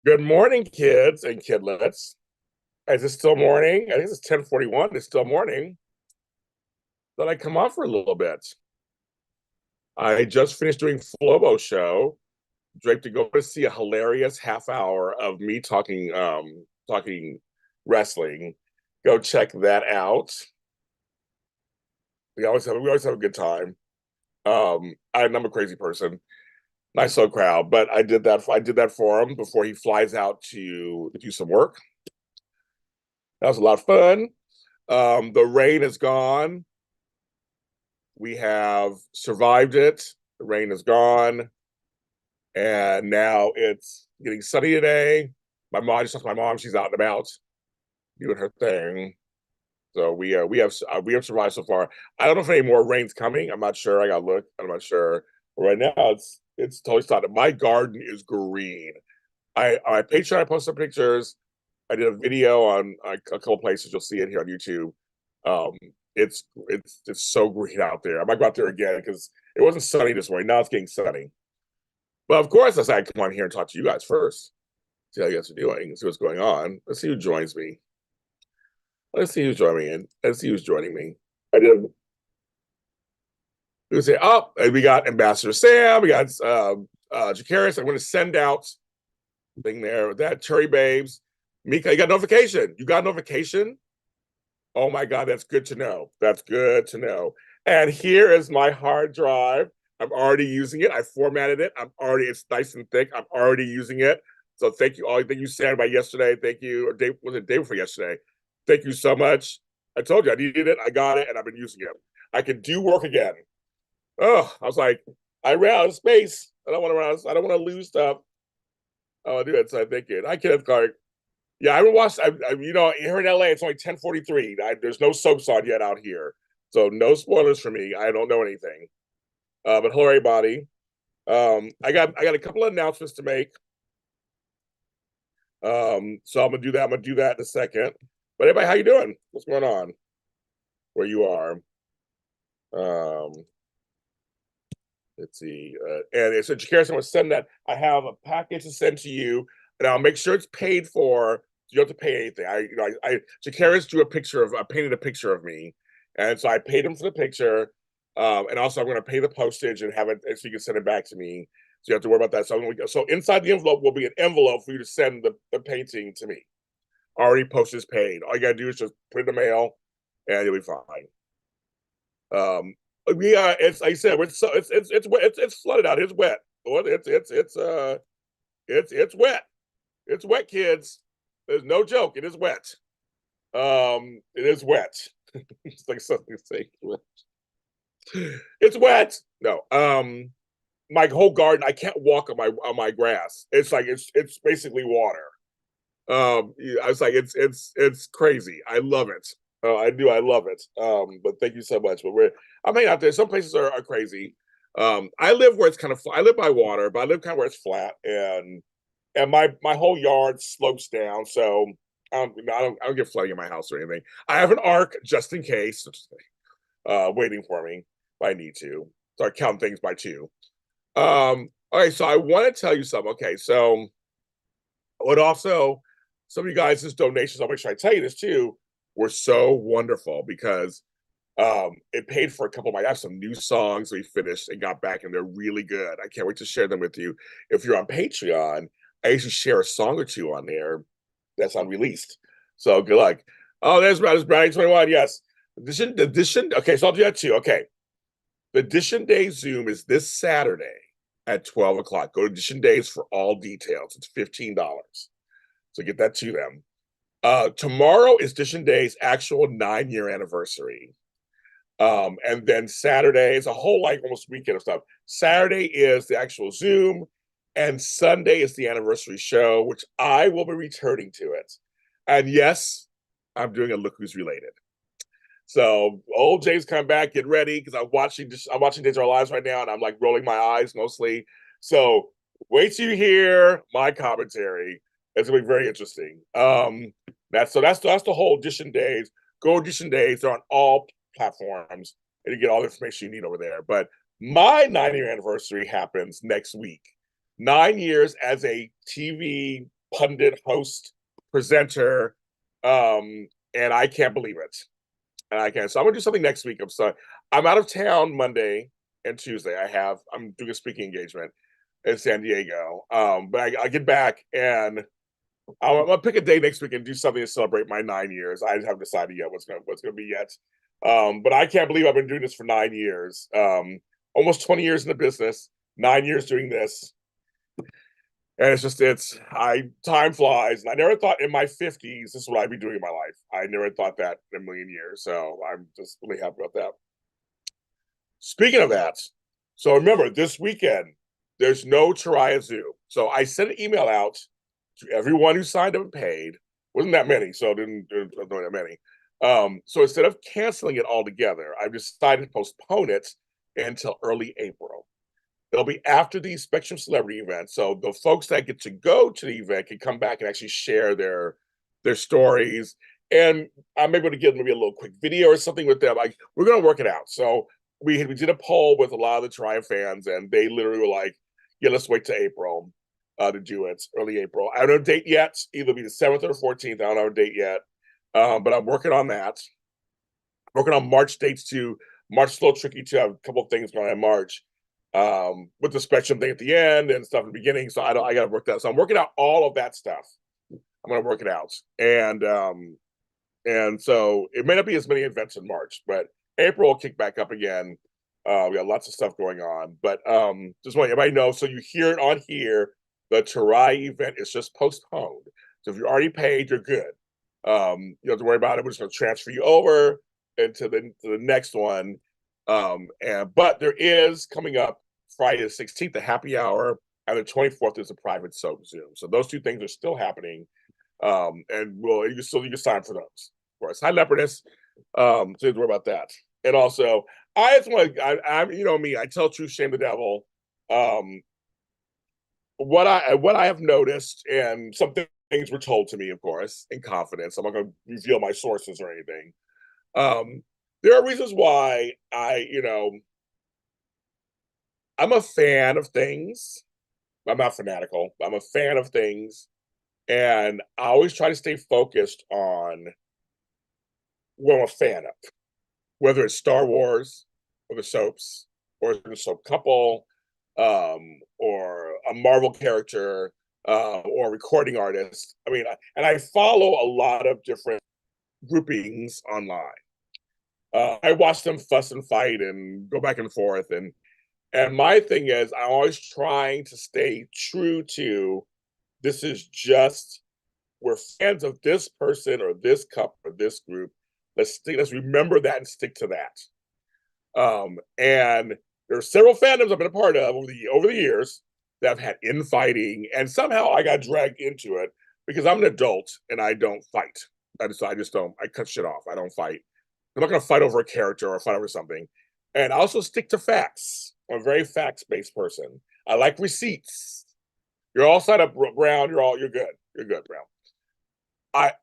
Good morning, kids and kidlets. Is it still morning? I think it's 10:41. It's still morning. Thought I'd come on for a little bit. I just finished doing Flobo show. Drake to go to see a hilarious half hour of me talking wrestling. Go check that out. We always have a good time. I'm a crazy person. Nice slow crowd, but I did that for him before he flies out to do some work. That was a lot of fun. The rain is gone. We have survived it. The rain is gone, and now it's getting sunny today. I just talked to my mom. She's out and about doing her thing. So we have survived so far. I don't know if any more rain's coming. I'm not sure. I got to look. I'm not sure. But right now it's totally started. My garden is green. I on my Patreon I posted pictures. I did a video on a couple places. You'll see it here on YouTube. Um, it's so green out there. I might go out there again because it wasn't sunny this morning. Now it's getting sunny. But of course, I said I'd come on here and talk to you guys first. See how you guys are doing. See what's going on. Let's see who joins me. Let's see who's joining me in. Let's see who's joining me. I did. We say, oh, and we got Ambassador Sam. We got Jakaris. I'm going to send out thing there with that. Cherry Babes. Mika, you got notification. You got notification? Oh my God, that's good to know. That's good to know. And here is my hard drive. I'm already using it. I formatted it. It's nice and thick. I'm already using it. So thank you all. Thank you, Sam, by yesterday. Thank you. Or day, was it day before yesterday? Thank you so much. I told you I needed it. I got it, and I've been using it. I can do work again. Oh, I was like, I ran out of space. I don't want to lose stuff. Oh, I do it. So I think it. I Kenneth Clark. Yeah, I haven't watched. Here in LA, it's only 10:43. There's no soaps on yet out here, so no spoilers for me. I don't know anything. But hello, everybody. I got a couple of announcements to make. So I'm gonna do that. I'm gonna do that in a second. But everybody, how you doing? What's going on? Where you are? Um, let's see. And so, Jakaris, I'm gonna send that. I have a package to send to you, and I'll make sure it's paid for. You don't have to pay anything. Jakaris drew a picture of, painted a picture of me, and so I paid him for the picture. And also I'm going to pay the postage and have it so you can send it back to me. So you have to worry about that. So inside the envelope will be an envelope for you to send the painting to me. Already postage paid. All you gotta do is just put it in the mail, and you'll be fine. Yeah, it's like I said, it's flooded out. It's wet. It's wet. It's wet, kids. There's no joke. It is wet. It is wet. It's like something to say. It's wet. No. My whole garden, I can't walk on my grass. It's like it's basically water. I was like, it's crazy. I love it. I do. I love it. But thank you so much. But I'm hanging out there. Some places are crazy. I live where it's kind of. I live by water, but I live kind of where it's flat, and my whole yard slopes down, so I don't get flooding in my house or anything. I have an ark just in case, waiting for me if I need to. So I count things by two. All right, so I want to tell you something. Okay, so what also some of you guys' donations, I'll make sure I tell you this too, were so wonderful because it paid for a couple of my. I have some new songs we finished and got back, and they're really good. I can't wait to share them with you. If you're on Patreon, I usually share a song or two on there that's unreleased. So good luck. Oh, there's Brownie 21. Yes. Edition. Okay, so I'll do that too. Okay. The Edition Day Zoom is this Saturday at 12 o'clock. Go to Edition Days for all details. It's $15. So get that to them. Tomorrow is Edition Day's actual 9-year anniversary. And then Saturday is a whole like almost weekend of stuff. Saturday is the actual Zoom, and Sunday is the anniversary show, which I will be returning to it. And yes, I'm doing a Look Who's Related. So old Jay's come back, get ready, because I'm watching Days of Our Lives right now, and I'm like rolling my eyes mostly. So wait till you hear my commentary. It's gonna be very interesting. That's the whole Edition Days. Go Edition Days. They're on all platforms, and you get all the information you need over there. But my 9-year anniversary happens next week. 9 years as a TV pundit, host, presenter, and I can't believe it. And I can't. So I'm gonna do something next week. I'm out of town Monday and Tuesday. I'm doing a speaking engagement in San Diego. But I get back and I'm gonna pick a day next week and do something to celebrate my 9 years. I just haven't decided yet what's gonna be yet. But I can't believe I've been doing this for 9 years. Almost 20 years in the business, 9 years doing this. And time flies. And I never thought in my 50s this is what I'd be doing in my life. I never thought that in a million years. So I'm just really happy about that. Speaking of that, so remember this weekend, there's no Chiraya Zoo. So I sent an email out to everyone who signed up and paid. Wasn't that many, so didn't that many. So instead of canceling it altogether, I've decided to postpone it until early April. It'll be after the Spectrum Celebrity event. So the folks that get to go to the event can come back and actually share their stories. And I'm able to give maybe a little quick video or something with them. Like, we're going to work it out. So we did a poll with a lot of the Triumph fans, and they literally were like, yeah, let's wait to April to do it, early April. I don't have a date yet. Either be the 7th or 14th. I don't have a date yet. But I'm working on that. Working on March dates too. March is a little tricky to have a couple of things going on in March. With the Spectrum thing at the end and stuff in the beginning. So I got to work that. So I'm working out all of that stuff. I'm going to work it out. And so it may not be as many events in March, but April will kick back up again. We got lots of stuff going on, but just want everybody to know. So you hear it on here. The Chiraya event is just postponed. So if you already paid, you're good. You don't have to worry about it. We're just going to transfer you over into the next one. But there is coming up Friday the 16th, the happy hour, and the 24th is a private soap Zoom. So those two things are still happening. And you can sign for those. Of course. Hi, Leopardess. So you don't worry about that. And also, I just want to, I'm you know me, I tell truth, shame the devil. What I have noticed, and some things were told to me, of course, in confidence. I'm not going to reveal my sources or anything. There are reasons why I'm a fan of things. I'm not fanatical. I'm a fan of things. And I always try to stay focused on what I'm a fan of, whether it's Star Wars or the soaps or the soap couple, or a Marvel character, or a recording artist. I mean, and I follow a lot of different groupings online. I watch them fuss and fight and go back and forth. And my thing is, I'm always trying to stay true to, this is just, we're fans of this person or this couple or this group. Let's remember that and stick to that. And there are several fandoms I've been a part of over the years that have had infighting, and somehow I got dragged into it because I'm an adult and I don't fight. I just don't. I cut shit off. I don't fight. I'm not going to fight over a character or fight over something. And I also stick to facts. I'm a very facts-based person. I like receipts. You're all signed up, Brown. You're good. You're good, Brown. I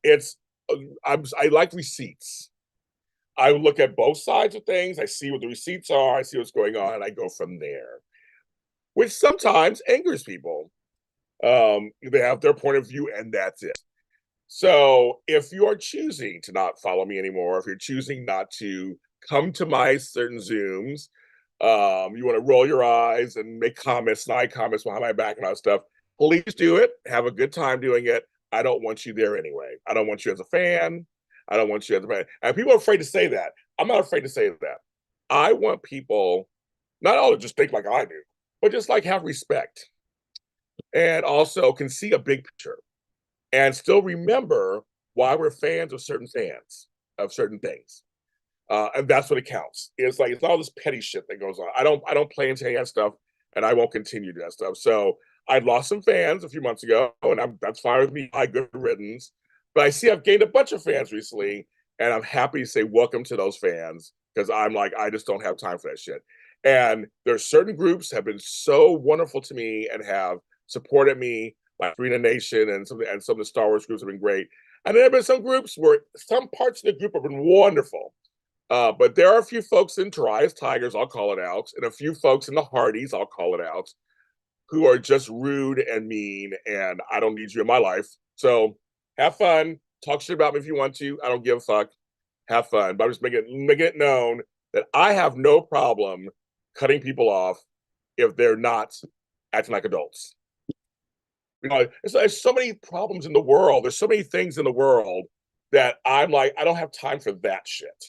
like receipts. I look at both sides of things. I see what the receipts are. I see what's going on, and I go from there, which sometimes angers people. They have their point of view, and that's it. So if you are choosing to not follow me anymore, if you're choosing not to come to my certain Zooms, you want to roll your eyes and make comments, snide comments behind my back and all that stuff, please do it. Have a good time doing it. I don't want you there anyway. I don't want you as a fan. I don't want you as a fan. And people are afraid to say that. I'm not afraid to say that. I want people not all to just think like I do, but just like have respect. And also can see a big picture and still remember why we're fans of certain things. And that's what it counts. It's like, it's all this petty shit that goes on. I don't play into any of that stuff, and I won't continue to do that stuff. So I lost some fans a few months ago, and that's fine with me. I good riddance. But I see I've gained a bunch of fans recently, and I'm happy to say welcome to those fans, because I'm like, I just don't have time for that shit. And there's certain groups have been so wonderful to me and have supported me, like Arena Nation and some of the Star Wars groups have been great. And there have been some groups where some parts of the group have been wonderful. But there are a few folks in Chiraya's Tigers, I'll call it out, and a few folks in the Hardys, I'll call it out, who are just rude and mean, and I don't need you in my life. So have fun. Talk shit about me if you want to. I don't give a fuck. Have fun. But I'm just making it known that I have no problem cutting people off if they're not acting like adults. You know, there's so many problems in the world. There's so many things in the world that I'm like, I don't have time for that shit.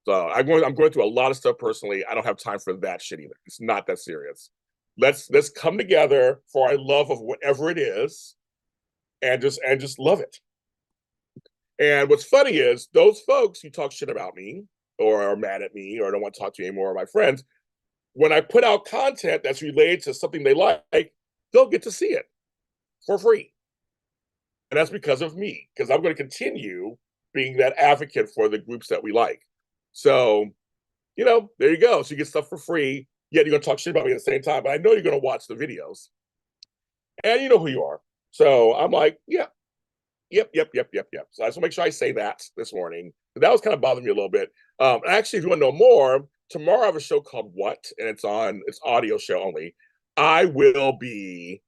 So I'm going through a lot of stuff personally. I don't have time for that shit either. It's not that serious. Let's come together for our love of whatever it is, and just love it. And what's funny is those folks who talk shit about me or are mad at me or don't want to talk to me anymore, or my friends, when I put out content that's related to something they like, they'll get to see it for free. And that's because of me, because I'm going to continue being that advocate for the groups that we like. So, there you go. So you get stuff for free, yet you're going to talk shit about me at the same time. But I know you're going to watch the videos. And you know who you are. So I'm like, yeah, yep. So I just want to make sure I say that this morning. But that was kind of bothering me a little bit. Actually, if you want to know more, tomorrow I have a show called What? And it's audio show only. I will be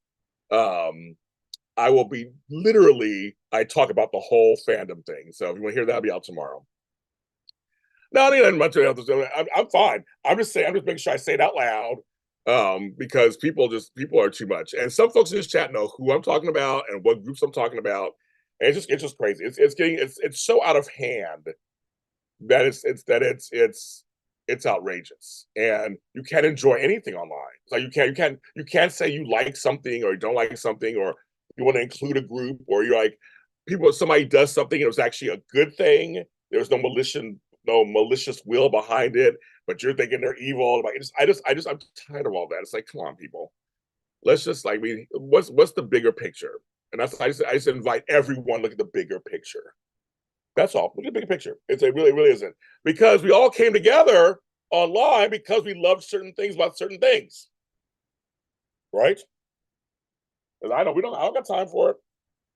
literally, I talk about the whole fandom thing. So if you want to hear that, I'll be out tomorrow. No, I didn't much else. I'm fine. I'm just making sure I say it out loud, because people are too much. And some folks in this chat know who I'm talking about and what groups I'm talking about. And it's just crazy. It's so out of hand that it's outrageous. And you can't enjoy anything online. It's like you can't say you like something or you don't like something, or you want to include a group, or you're like, somebody does something, it was actually a good thing. There's no malicious will behind it, but you're thinking they're evil. Like, I'm tired of all that. It's like, come on, people. Let's just what's the bigger picture? And I just invite everyone look at the bigger picture. That's all. Look at the bigger picture. It really isn't, because we all came together online because we loved certain things about certain things, right? And I don't got time for it.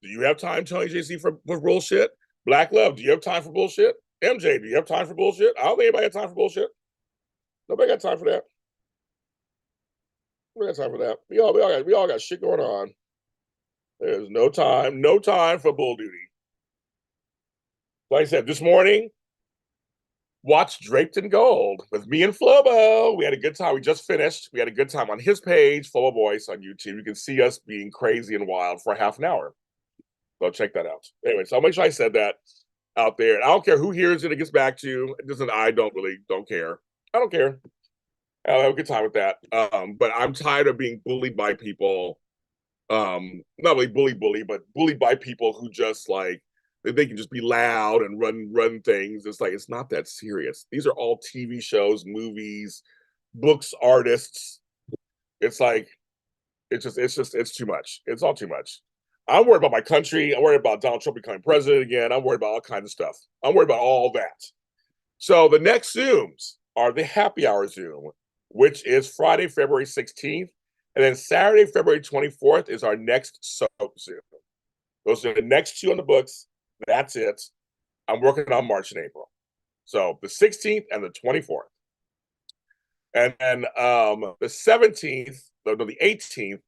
Do you have time, Tony JC, for bullshit? Black Love, do you have time for bullshit? MJ, do you have time for bullshit? I don't think anybody has time for bullshit. Nobody got time for that. Nobody got time for that. We all got shit going on. There's no time for bull duty. Like I said, this morning, watched Draped in Gold with me and Flobo. We had a good time. We just finished. We had a good time on his page, Flobo Voice on YouTube. You can see us being crazy and wild for half an hour. So check that out. Anyway, so I'll make sure I said that out there. And I don't care who hears it gets back to. It doesn't. I don't care. I don't care. I'll have a good time with that. But I'm tired of being bullied by people. Not really bully, but bullied by people who just like they can just be loud and run things. It's like, it's not that serious. These are all TV shows, movies, books, artists. It's like it's too much. It's all too much. I'm worried about my country. I'm worried about Donald Trump becoming president again. I'm worried about all kinds of stuff. I'm worried about all that. So the next Zooms are the happy hour Zoom, which is Friday, February 16th. And then Saturday, February 24th is our next soap Zoom. Those are the next two on the books. That's it. I'm working on March and April. So the 16th and the 24th. And then the 17th, the 18th,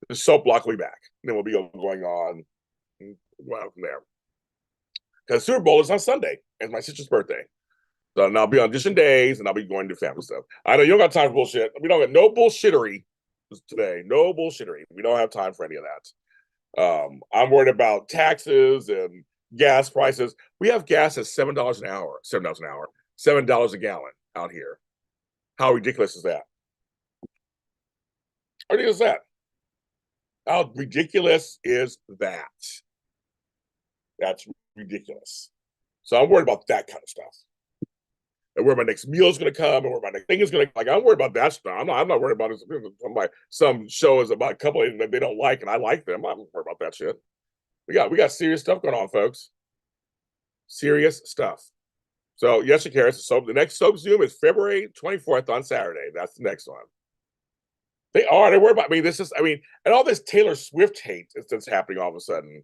the soap block will be back. And then we'll be going on from there. Because Super Bowl is on Sunday. It's my sister's birthday. So I'll be on audition days and I'll be going to family stuff. I know you don't got time for bullshit. We don't got no bullshittery today. No bullshittery. We don't have time for any of that. I'm worried about taxes and gas prices. We have gas at $7 an hour, $7 a gallon out here. How ridiculous is that? How ridiculous is that? How ridiculous is that? That's ridiculous. So I'm worried about that kind of stuff. And where my next meal is going to come, and where my next thing is going to, like, I'm worried about that stuff. I'm not worried about it. Some shows about a couple that they don't like, and I like them. I'm not worried about that shit. We got serious stuff going on, folks. Serious stuff. So yes, you care. So the next soap Zoom is February 24th on Saturday. That's the next one. They worry about me. And all this Taylor Swift hate that's happening all of a sudden.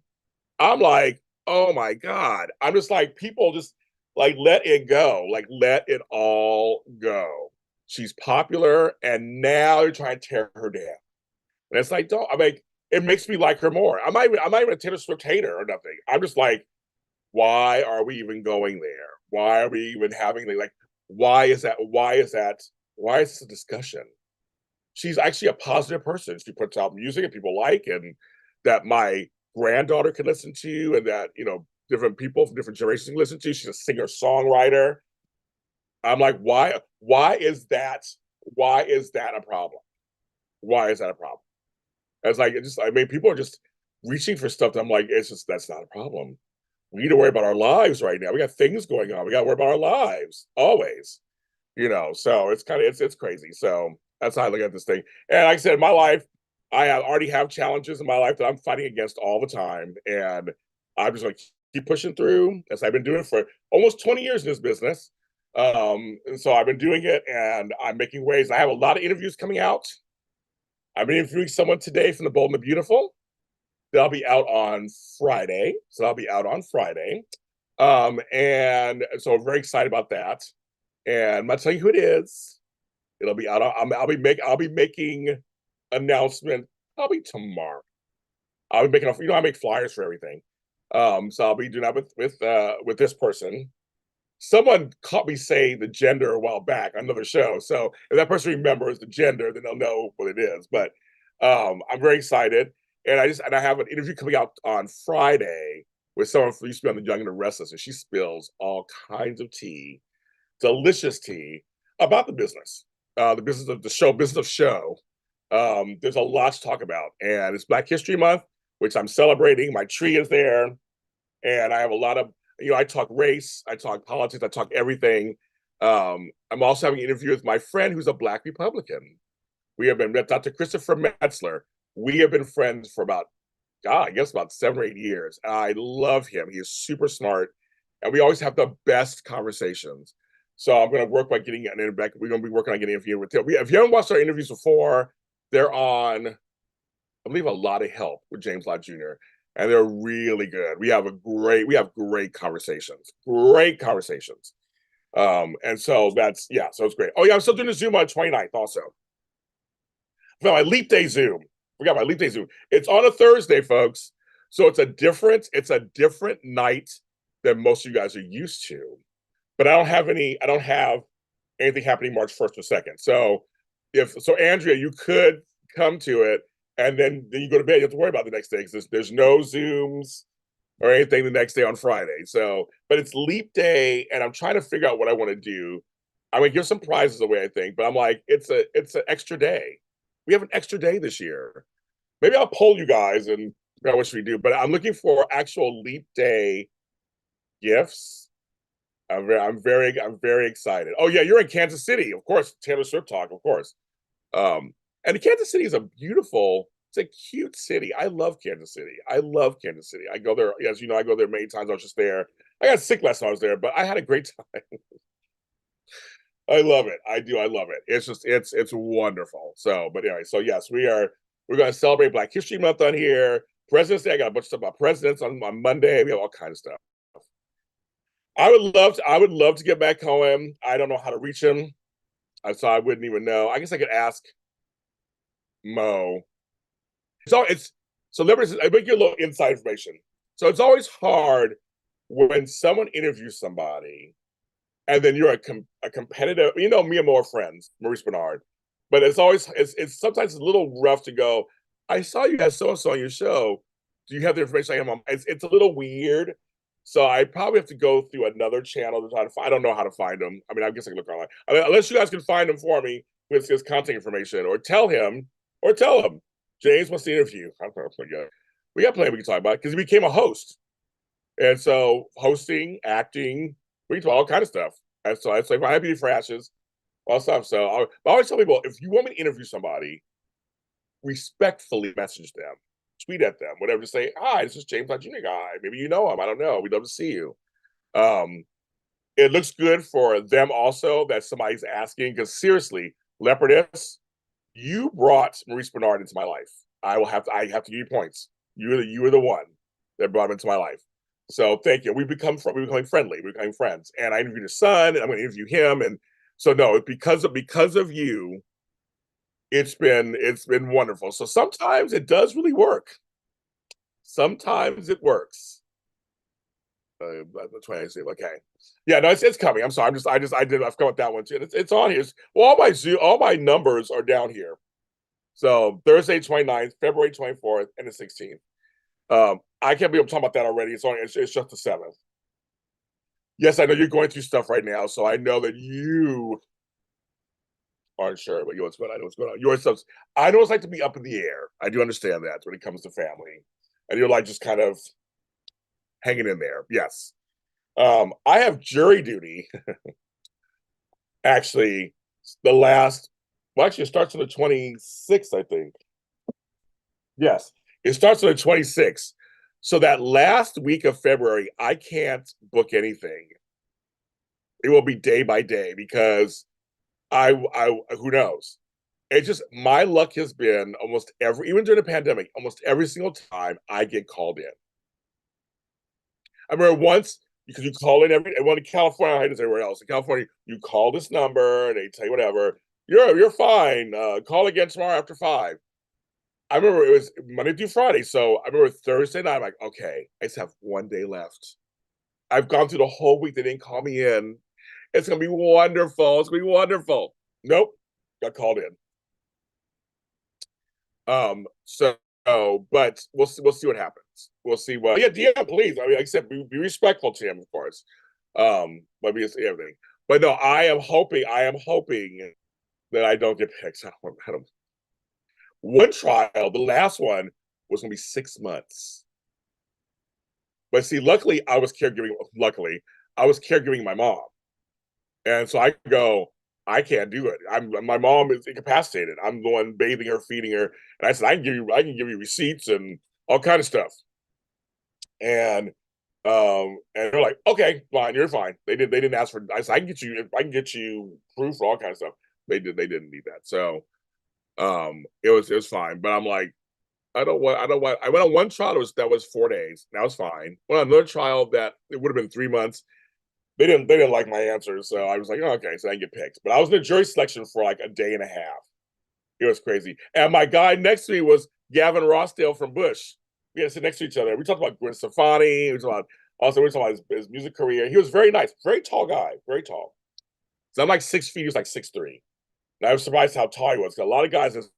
I'm like, oh my God. I'm just like, people just like, let it go. Like, let it all go. She's popular, and now they're trying to tear her down. And it's like, don't, I mean, it makes me like her more. I'm not even a Taylor Swift hater or nothing. I'm just like, why are we even going there? Why are we even having like, why is that? Why is that? Why is this a discussion? She's actually a positive person. She puts out music that people like, and that my granddaughter can listen to, and that, you know, different people from different generations can listen to. She's a singer songwriter. I'm like, why? Why is that? Why is that a problem? Why is that a problem? It's like, it just, I mean, people are just reaching for stuff that I'm like, it's just, that's not a problem. We need to worry about our lives right now. We got things going on. We got to worry about our lives always, you know. So it's kind of, it's crazy. So that's how I look at this thing. And like I said, in my life, already have challenges in my life that I'm fighting against all the time, and I'm just going to keep pushing through, as I've been doing for almost 20 years in this business. And so I've been doing it, and I'm making waves. I have a lot of interviews coming out. I've been interviewing someone today from the Bold and the Beautiful. They'll be out on Friday. So I'll be out on Friday. And so I'm very excited about that. And I'm not telling you who it is. It'll be out. I'll be making announcement probably tomorrow. I'll be making, you know, I make flyers for everything. So I'll be doing that with this person. Someone caught me saying the gender a while back on another show. So if that person remembers the gender, then they'll know what it is. But I'm very excited. And I have an interview coming out on Friday with someone who used to be on The Young and the Restless, and she spills all kinds of tea, delicious tea, about the business of the show, business of show. There's a lot to talk about, and it's Black History Month, which I'm celebrating. My tree is there, and I have a lot of, you know, I talk race, I talk politics, I talk everything. I'm also having an interview with my friend who's a Black Republican. We have been, Dr. Christopher Metzler. We have been friends for about, God, I guess about 7 or 8 years. I love him. He is super smart, and we always have the best conversations. So I'm going to work by getting an interview. We're going to be working on getting an interview with him. If you haven't watched our interviews before, they're on, I believe, A Lot of Help with James Lott Jr., and they're really good. We have great conversations, great conversations. And so that's, yeah, so it's great. Oh yeah, I'm still doing the Zoom on 29th also. For my Leap Day Zoom. We got my Leap Day Zoom. It's on a Thursday, folks. So it's a different night than most of you guys are used to. But I don't have anything happening March 1st or 2nd. So Andrea, you could come to it, and then you go to bed. You have to worry about the next day, because there's no Zooms or anything the next day on Friday. So, but it's Leap Day, and I'm trying to figure out what I want to do. I'm gonna give some prizes away, I think, but I'm like, it's an extra day. We have an extra day this year. Maybe I'll poll you guys and figure out what should we do. But I'm looking for actual Leap Day gifts. I'm very excited. Oh yeah, you're in Kansas City, of course. Taylor Swift talk, of course. And Kansas City is it's a cute city. I love Kansas City. I love Kansas City. I go there, as you know, I go there many times. I was just there. I got sick last time I was there, but I had a great time. I love it. I do. I love it. It's just, it's wonderful. So, but anyway, so yes, we're going to celebrate Black History Month on here. President's Day. I got a bunch of stuff about presidents on Monday. We have all kinds of stuff. I would love to get back home. I don't know how to reach him. So I wouldn't even know. I guess I could ask Mo. It's celebrities. I bring you a little inside information. So it's always hard when someone interviews somebody, and then you're a competitive. You know, me and Mo are friends, Maurice Bernard, but it's sometimes a little rough to go, I saw you had so and so on your show. Do you have the information I have on? It's a little weird. So I probably have to go through another channel to try to find. I don't know how to find them. I mean, I guess I can look online. I mean, unless you guys can find him for me with his contact information, or tell him, James wants to interview. I don't know. We got plenty we can talk about, because he became a host. And so hosting, acting, we can talk all kind of stuff. And so I say, I'm happy for Ashes, all stuff. So I always tell people, if you want me to interview somebody, respectfully message them, tweet at them, whatever, to say, hi, this is James Lott Jr. guy. Maybe you know him. I don't know. We'd love to see you. It looks good for them also that somebody's asking, because seriously, Leopardess, you brought Maurice Bernard into my life. I have to give you points. You were the one that brought him into my life. So thank you. We're becoming friendly. We're becoming friends. And I interviewed his son, and I'm going to interview him. And so no, because of you, it's been wonderful. So sometimes it does really work. Sometimes it works. That's why I say, okay, yeah, no, it's coming. I'm sorry. I've come with that one too. It's on here. Well, all my numbers are down here. So Thursday 29th, February 24th, and the 16th. I can't believe I'm talking about that already. It's just the 7th. Yes, I know you're going through stuff right now, so I know that you aren't sure, but you know what's going on. I know what's going on. Your stuff's I know it's like to be up in the air. I do understand that when it comes to family. And you're like just kind of hanging in there. Yes. I have jury duty actually the last well, actually it starts on the 26th, I think. Yes. It starts on the 26th. So that last week of February, I can't book anything. It will be day by day because I who knows? It just my luck has been almost every even during the pandemic, almost every single time I get called in. I remember once because you call in every well in California, I just everywhere else. In California, you call this number and they tell you whatever. You're fine. Call again tomorrow after 5. I remember it was Monday through Friday. So I remember Thursday night, I'm like, okay, I just have 1 day left. I've gone through the whole week. They didn't call me in. It's gonna be wonderful. It's gonna be wonderful. Nope, got called in. So, but we'll see what happens. We'll see what. Yeah, DM, please. I mean, like I said, be respectful to him, of course. But be everything. But no, I am hoping that I don't get picked. I don't. One trial, the last one was gonna be 6 months. But see, luckily, I was caregiving. Luckily, I was caregiving my mom. And so I go, I can't do it. My mom is incapacitated. I'm the one bathing her, feeding her. And I said, I can give you receipts and all kind of stuff. And they're like, okay, fine, you're fine. They didn't ask for I said, I can get you proof for all kind of stuff. They didn't need that. So it was fine. But I'm like, I don't want I went on one trial that was 4 days. That was fine. Went on another trial that it would have been 3 months. They didn't like my answers, so I was like, oh, okay, so I get picked. But I was in the jury selection for like a day and a half. It was crazy. And my guy next to me was Gavin Rossdale from Bush. We had to sit next to each other. We talked about Gwen Stefani. We talked about his music career. He was very nice, very tall guy, very tall. So I'm like 6 feet. He was like 6'3". And I was surprised how tall he was. Because a lot of guys in this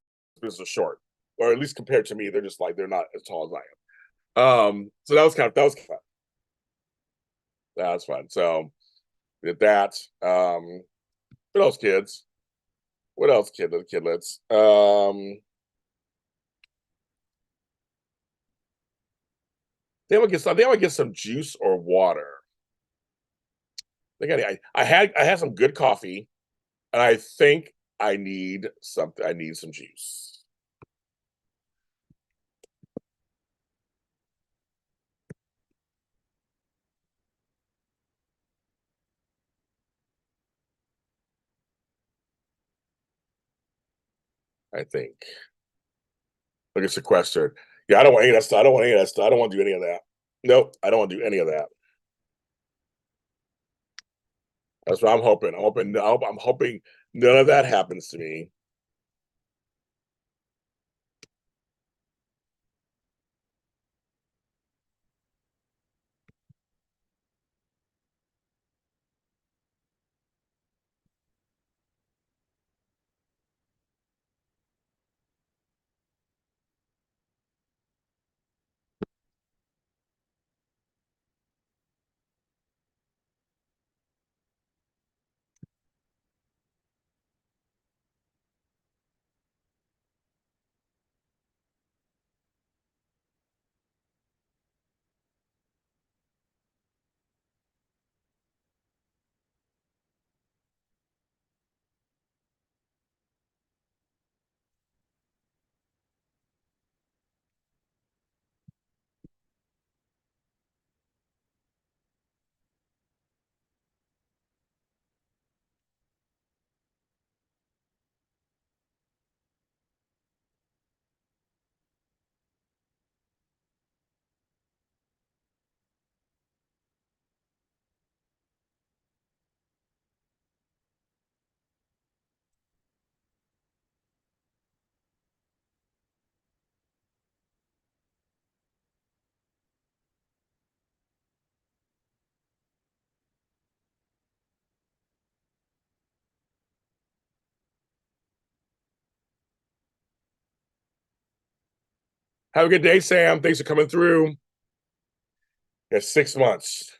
business are short, or at least compared to me, they're just like they're not as tall as I am. So that was kind of that was fun. So did that. What else, kids? What else, kidlets? I think I would get some juice or water. I had some good coffee, and I think I need something. I need some juice. I think. Look, it's sequestered. Yeah, I don't want any of that stuff. I don't want any of that stuff. I don't want to do any of that. Nope, I don't want to do any of that. That's what I'm hoping. I'm hoping none of that happens to me. Have a good day, Sam. Thanks for coming through. Yeah, 6 months.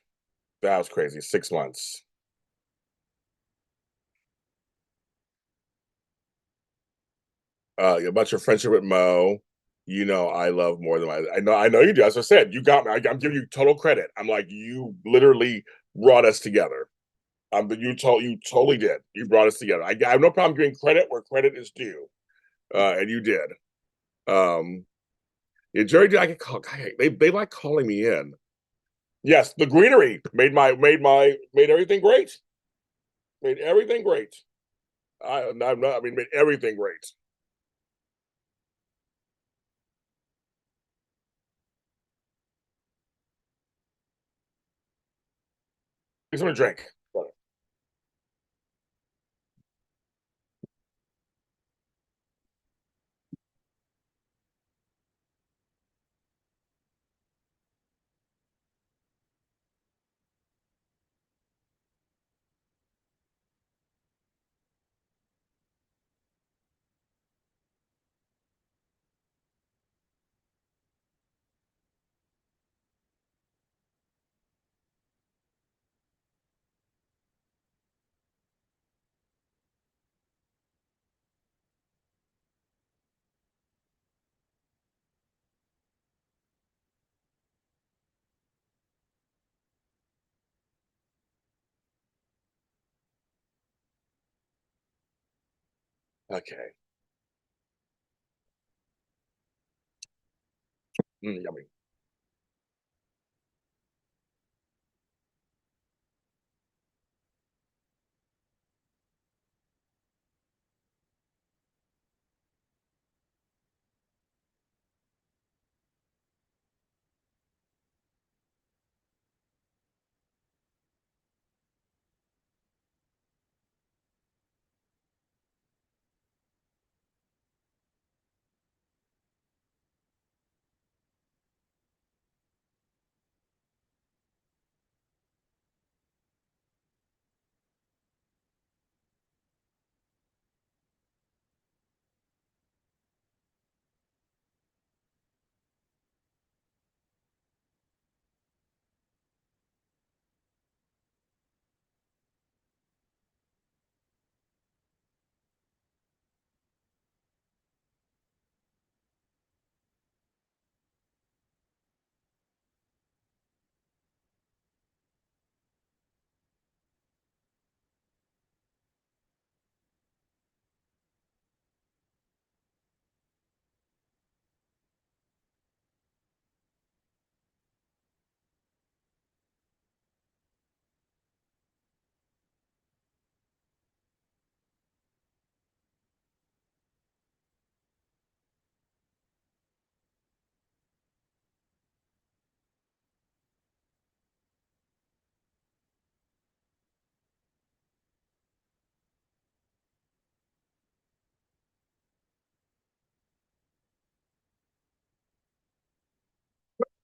That was crazy. 6 months. About your friendship with Mo. You know, I love more than I know you do. As I said, you got me. I'm giving you total credit. I'm like, you literally brought us together. You totally did. You brought us together. I have no problem giving credit where credit is due, and you did. Um, yeah, Jerry, I get called. They like calling me in. Yes, the greenery made everything great. Made everything great. I'm not. I mean, made everything great. Just want to drink. Okay. Yummy.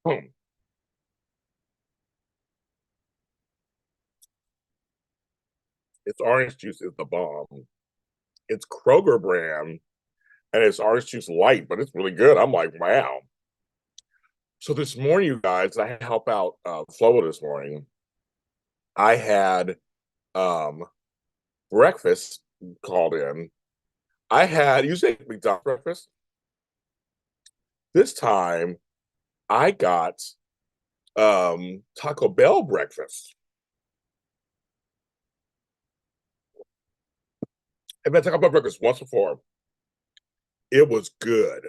Hmm. It's orange juice is the bomb. It's Kroger brand and it's orange juice light, but it's really good. I'm like, wow. So this morning, you guys, I help out Flo this morning. I had um breakfast called in. I had you say McDonald's breakfast. This time I got Taco Bell breakfast. I've had Taco Bell breakfast once before. It was good.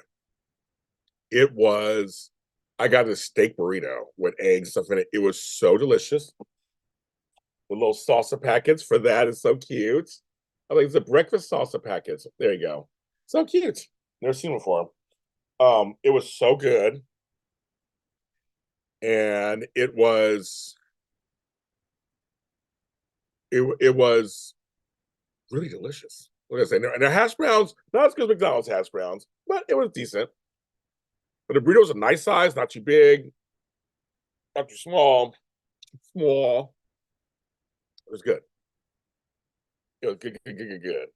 It was I got a steak burrito with eggs stuff in it. It was so delicious. The little salsa packets for that is so cute. I like it's a breakfast salsa packets. There you go. So cute. Never seen it before. It was so good, and it was really delicious. Like I say, and the hash browns not as good as McDonald's hash browns, but it was decent. But the burrito was a nice size, not too big, not too small. Small. It was good. It was good, good, good, good, good.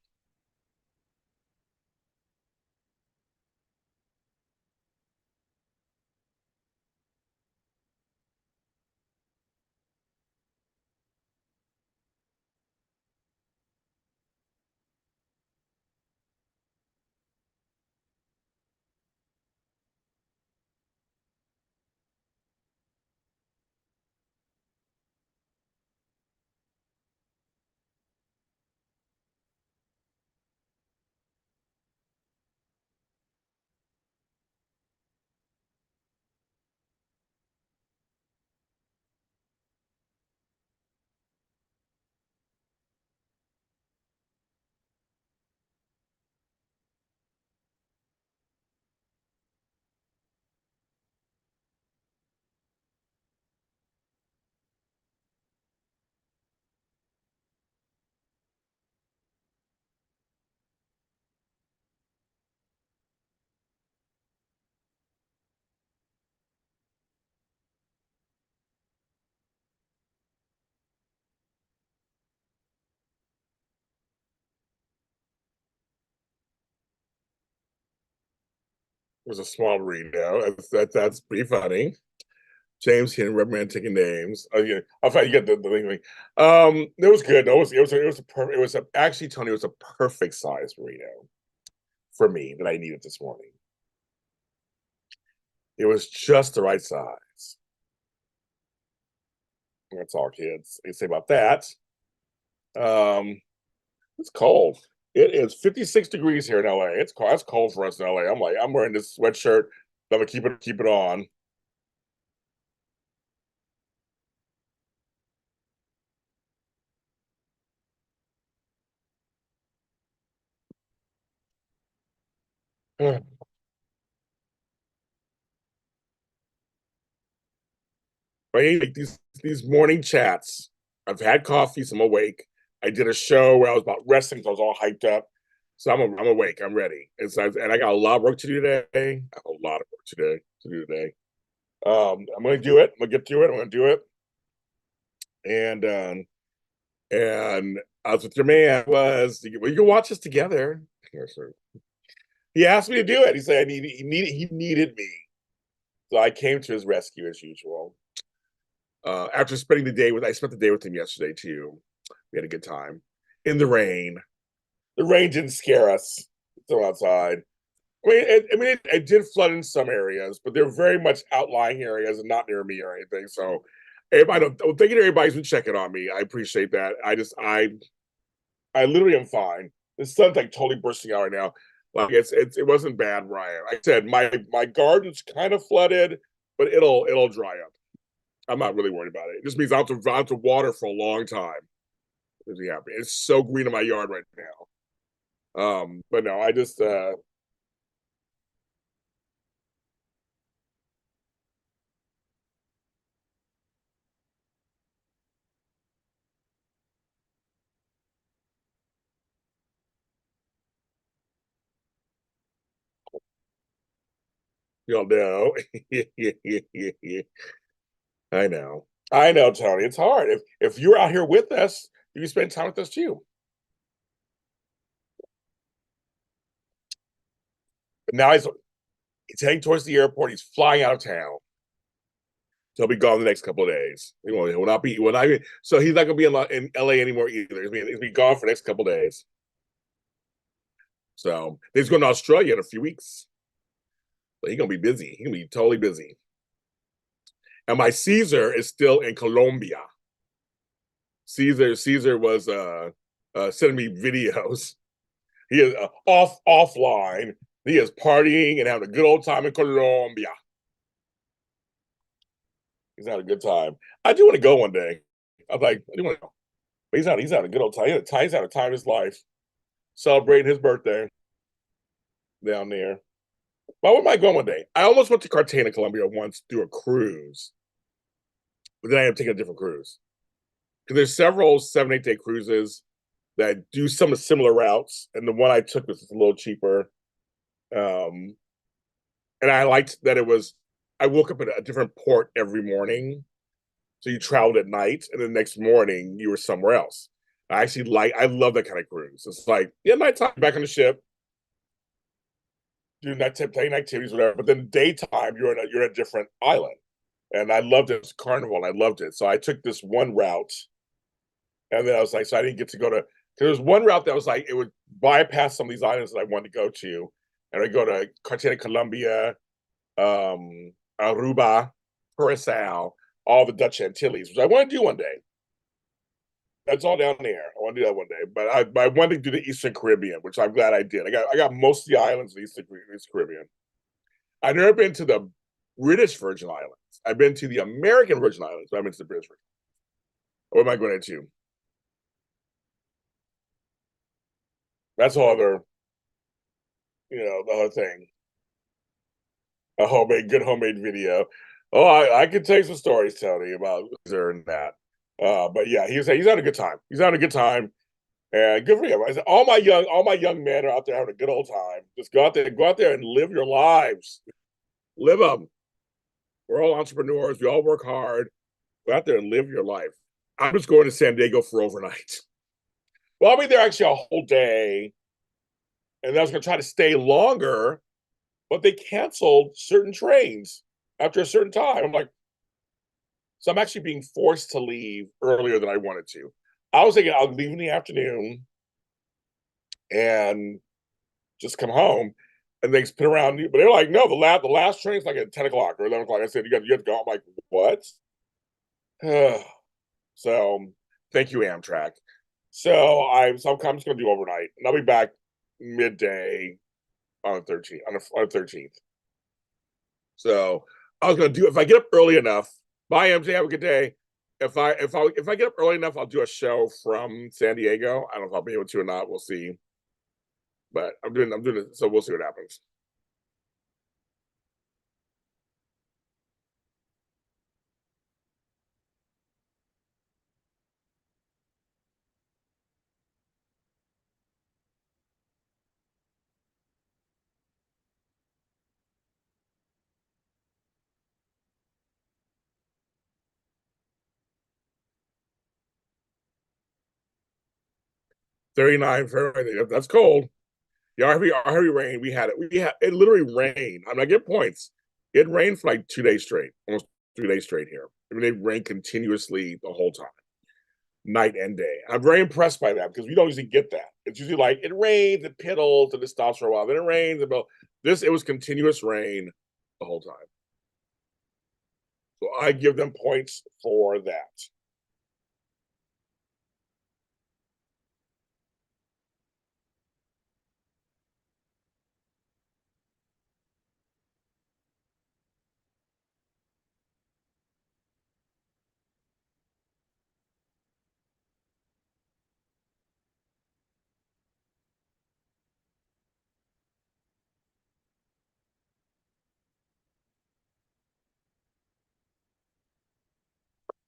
was a small burrito. That's pretty funny. James Henry Redman taking names. Oh yeah, I thought you get the thing. It was good. No, it was a actually Tony, it was a perfect size burrito for me that I needed this morning. It was just the right size. That's all, kids. They say about that. Um, it's cold. It is 56 degrees here in LA. It's cold. It's cold for us in LA. I'm wearing this sweatshirt. I'm gonna keep it on. Right? Like these morning chats. I've had coffee, so I'm awake. I did a show where I was about wrestling, so I was all hyped up. So I'm awake. I'm ready. And I got a lot of work to do today. I have a lot of work to do today. I'm gonna do it. I'm gonna get to it. I'm gonna do it. And I was with your man. Was well, you can watch this together. Yes, sir. He asked me to do it. He said he needed me, so I came to his rescue as usual. After spending the day with, I spent the day with him yesterday too. We had a good time in the rain. The rain didn't scare us. Still outside. It did flood in some areas, but they're very much outlying areas and not near me or anything. So, everybody, don't thinking everybody's been checking on me. I appreciate that. I literally am fine. The sun's like totally bursting out right now. Like it wasn't bad, Ryan. Like I said my garden's kind of flooded, but it'll dry up. I'm not really worried about it. It just means I have to water for a long time. Yeah, it's so green in my yard right now. But no, I just you don't know. I know. I know, Tony. It's hard. If you're out here with us, you can spend time with us too. But now he's heading towards the airport. He's flying out of town. He'll be gone the next couple of days. He will not be. Will not be, so he's not going to be in LA anymore either. He'll be gone for the next couple of days. So he's going to Australia in a few weeks. So he's going to be busy. He's going to be totally busy. And my Caesar is still in Colombia. Caesar was sending me videos. He is offline. He is partying and having a good old time in Colombia. He's having a good time. I do want to go one day. I was like, I do want to go. But he's having a good old time. He's having a time of his life, celebrating his birthday down there. But where am I going one day? I almost went to Cartagena, Colombia once through a cruise, but then I am taking a different cruise. Because there's several 7, 8 day cruises that do some of similar routes, and the one I took was a little cheaper. Um, and I liked that it was. I woke up at a different port every morning, so you traveled at night, and the next morning you were somewhere else. I love that kind of cruise. It's like yeah, nighttime back on the ship, do nighttime activities, whatever. But then daytime you're in a different island, and I loved it. It was Carnival, and I loved it. So I took this one route, and then I was like, so I didn't get to go to because there was one route that was like it would bypass some of these islands that I wanted to go to, and I go to Cartagena, Colombia, Aruba, Curacao, all the Dutch Antilles, which I want to do one day. That's all down there. I want to do that one day, but I want to do the Eastern Caribbean, which I'm glad I did. I got most of the islands of the Eastern Caribbean. I've never been to the British Virgin Islands. I've been to the American Virgin Islands, but I've been to the British Virgin. What am I going to? That's all other, the other thing. A good homemade video. Oh, I could take some stories, Tony, about there and that. But yeah, he's had a good time. He's having a good time, and good for him. I said, all my young men are out there having a good old time. Just go out there and live your lives. Live them. We're all entrepreneurs. We all work hard. Go out there and live your life. I'm just going to San Diego for overnight. Well, I'll be there actually a whole day, and I was going to try to stay longer, but they canceled certain trains after a certain time. I'm like, so I'm actually being forced to leave earlier than I wanted to. I was thinking I'll leave in the afternoon and just come home and they spin around. But they're like, no, the last train's like at 10 o'clock or 11 o'clock. I said, you have to go. I'm like, what? So thank you, Amtrak. So I'm just gonna do overnight and I'll be back midday on the 13th on the 13th. So I was gonna do if I get up early enough. Bye, MJ. Have a good day. If I get up early enough, I'll do a show from San Diego. I don't know if I'll be able to or not. We'll see. But I'm doing it. So we'll see what happens. 39 Fahrenheit. That's cold. Yeah, our heavy rain. We had it literally rained. I get points. It rained for like 2 days straight, almost 3 days straight here. I mean, it rained continuously the whole time, night and day. I'm very impressed by that because we don't usually get that. It's usually like it rains, it piddles, and it stops for a while. Then it rains, and this it was continuous rain the whole time. So I give them points for that.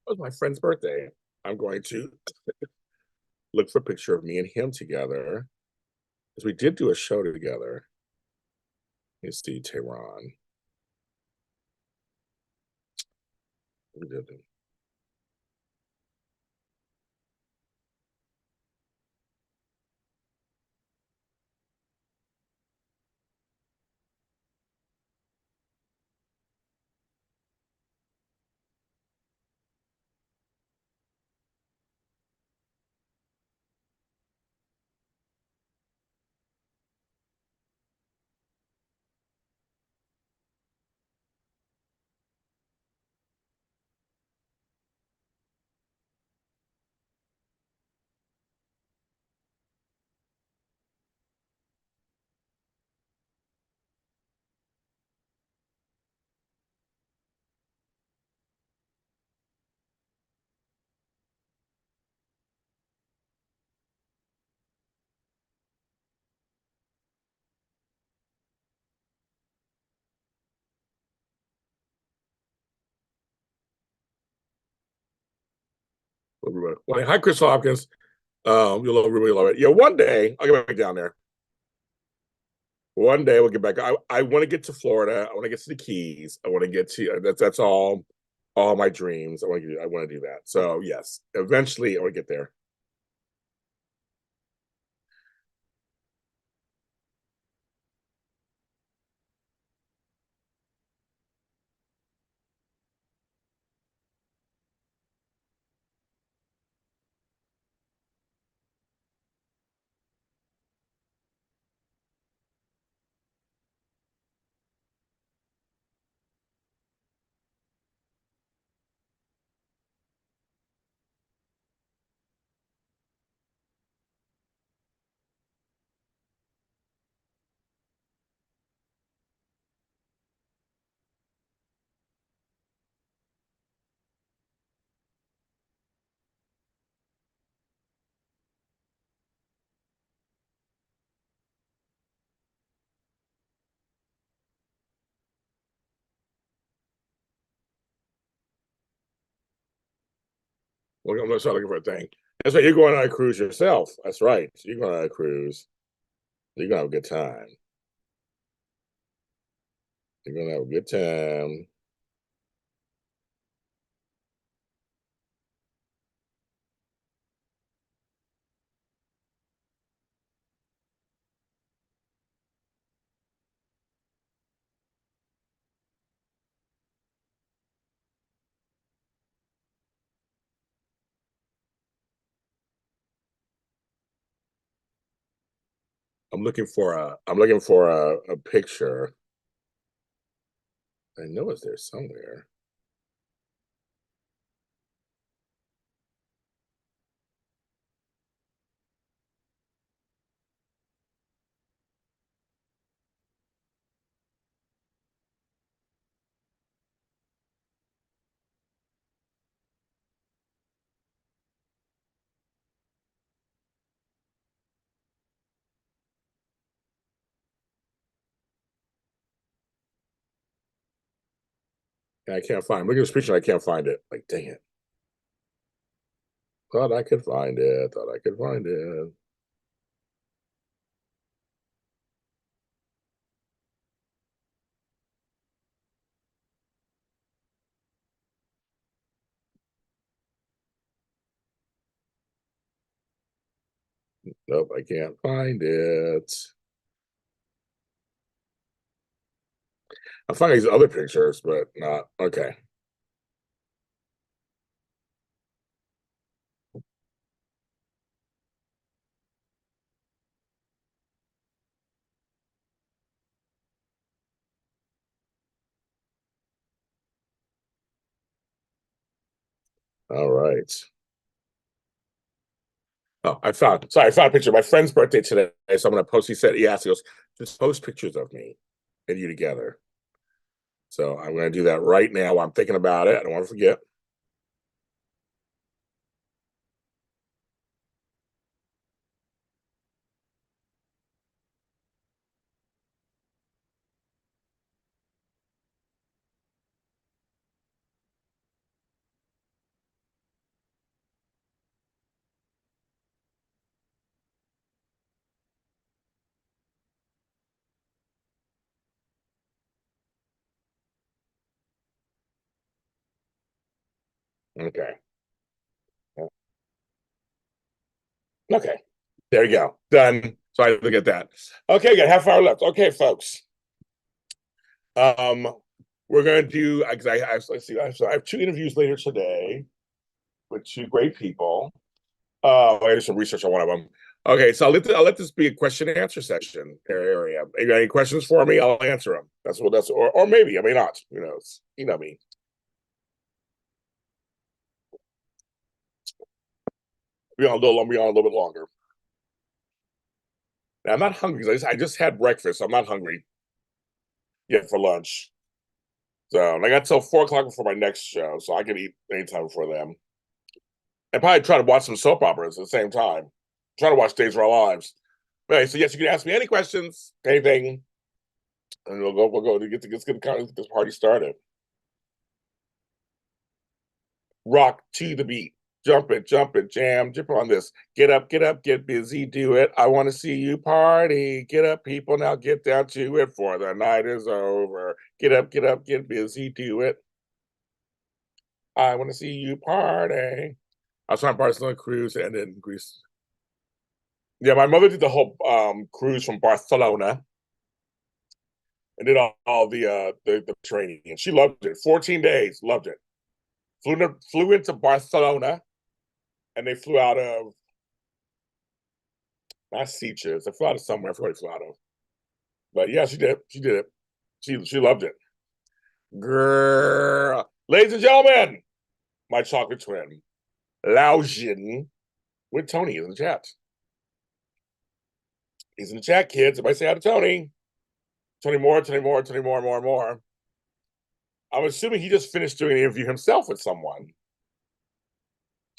It was my friend's birthday. I'm going to look for a picture of me and him together because we did do a show together. You see Tehran. We did. Well, hi, Chris Hopkins. You'll really love it. Yeah, one day I'll get back down there. One day we'll get back. I want to get to Florida. I want to get to the Keys. I want to get to that's all my dreams. I want to do that. So yes, eventually I want to get there. Well, I'm not looking for a thing. That's right. You're going on a cruise yourself. That's right. So you're going on a cruise. You're gonna have a good time. You're gonna have a good time. I'm looking for a picture. I know it's there somewhere. I can't find. Look at this picture. I can't find it. Like, dang it. Thought I could find it. Thought I could find it. Nope, I can't find it. I'm finding these other pictures, but not okay. All right. Oh, I found a picture of my friend's birthday today. So I'm gonna post. He asked, he goes, just post pictures of me and you together. So I'm gonna do that right now while I'm thinking about it. I don't want to forget. Okay. Okay. There you go. Done. So I look at that. Okay, got half hour left. Okay, folks. Um, we're gonna do because let's see. I have two interviews later today with two great people. I did some research on one of them. Okay, so I'll let this be a question and answer session area. If you got any questions for me, I'll answer them. Or maybe I may not. Who knows? You know me. Be on a little bit longer. Now, I'm not hungry. I just had breakfast. So I'm not hungry yet for lunch. So and I got till 4 o'clock before my next show, so I can eat anytime before them. And probably try to watch some soap operas at the same time. Try to watch Days of Our Lives. Anyway, so yes, you can ask me any questions, anything, and we'll go to get this party started. Rock to the beat. Jump it, jump on this. Get up, get busy, do it. I want to see you party. Get up, people, now get down to it for the night is over. Get up, get busy, do it. I want to see you party. I was trying Barcelona cruise and then Greece. Yeah, my mother did the whole cruise from Barcelona and did all the training, and she loved it. 14 days, loved it. Flew into Barcelona, and they flew out of not Sitges. They flew out of somewhere. I forgot they flew out of. But yeah, she did. She did it. She loved it. Girl, ladies and gentlemen, my chocolate twin, Laojian, with Tony in the chat. He's in the chat, kids. Everybody say hi to Tony. Tony Moore, Tony Moore, Tony Moore, more, more. I'm assuming he just finished doing an interview himself with someone.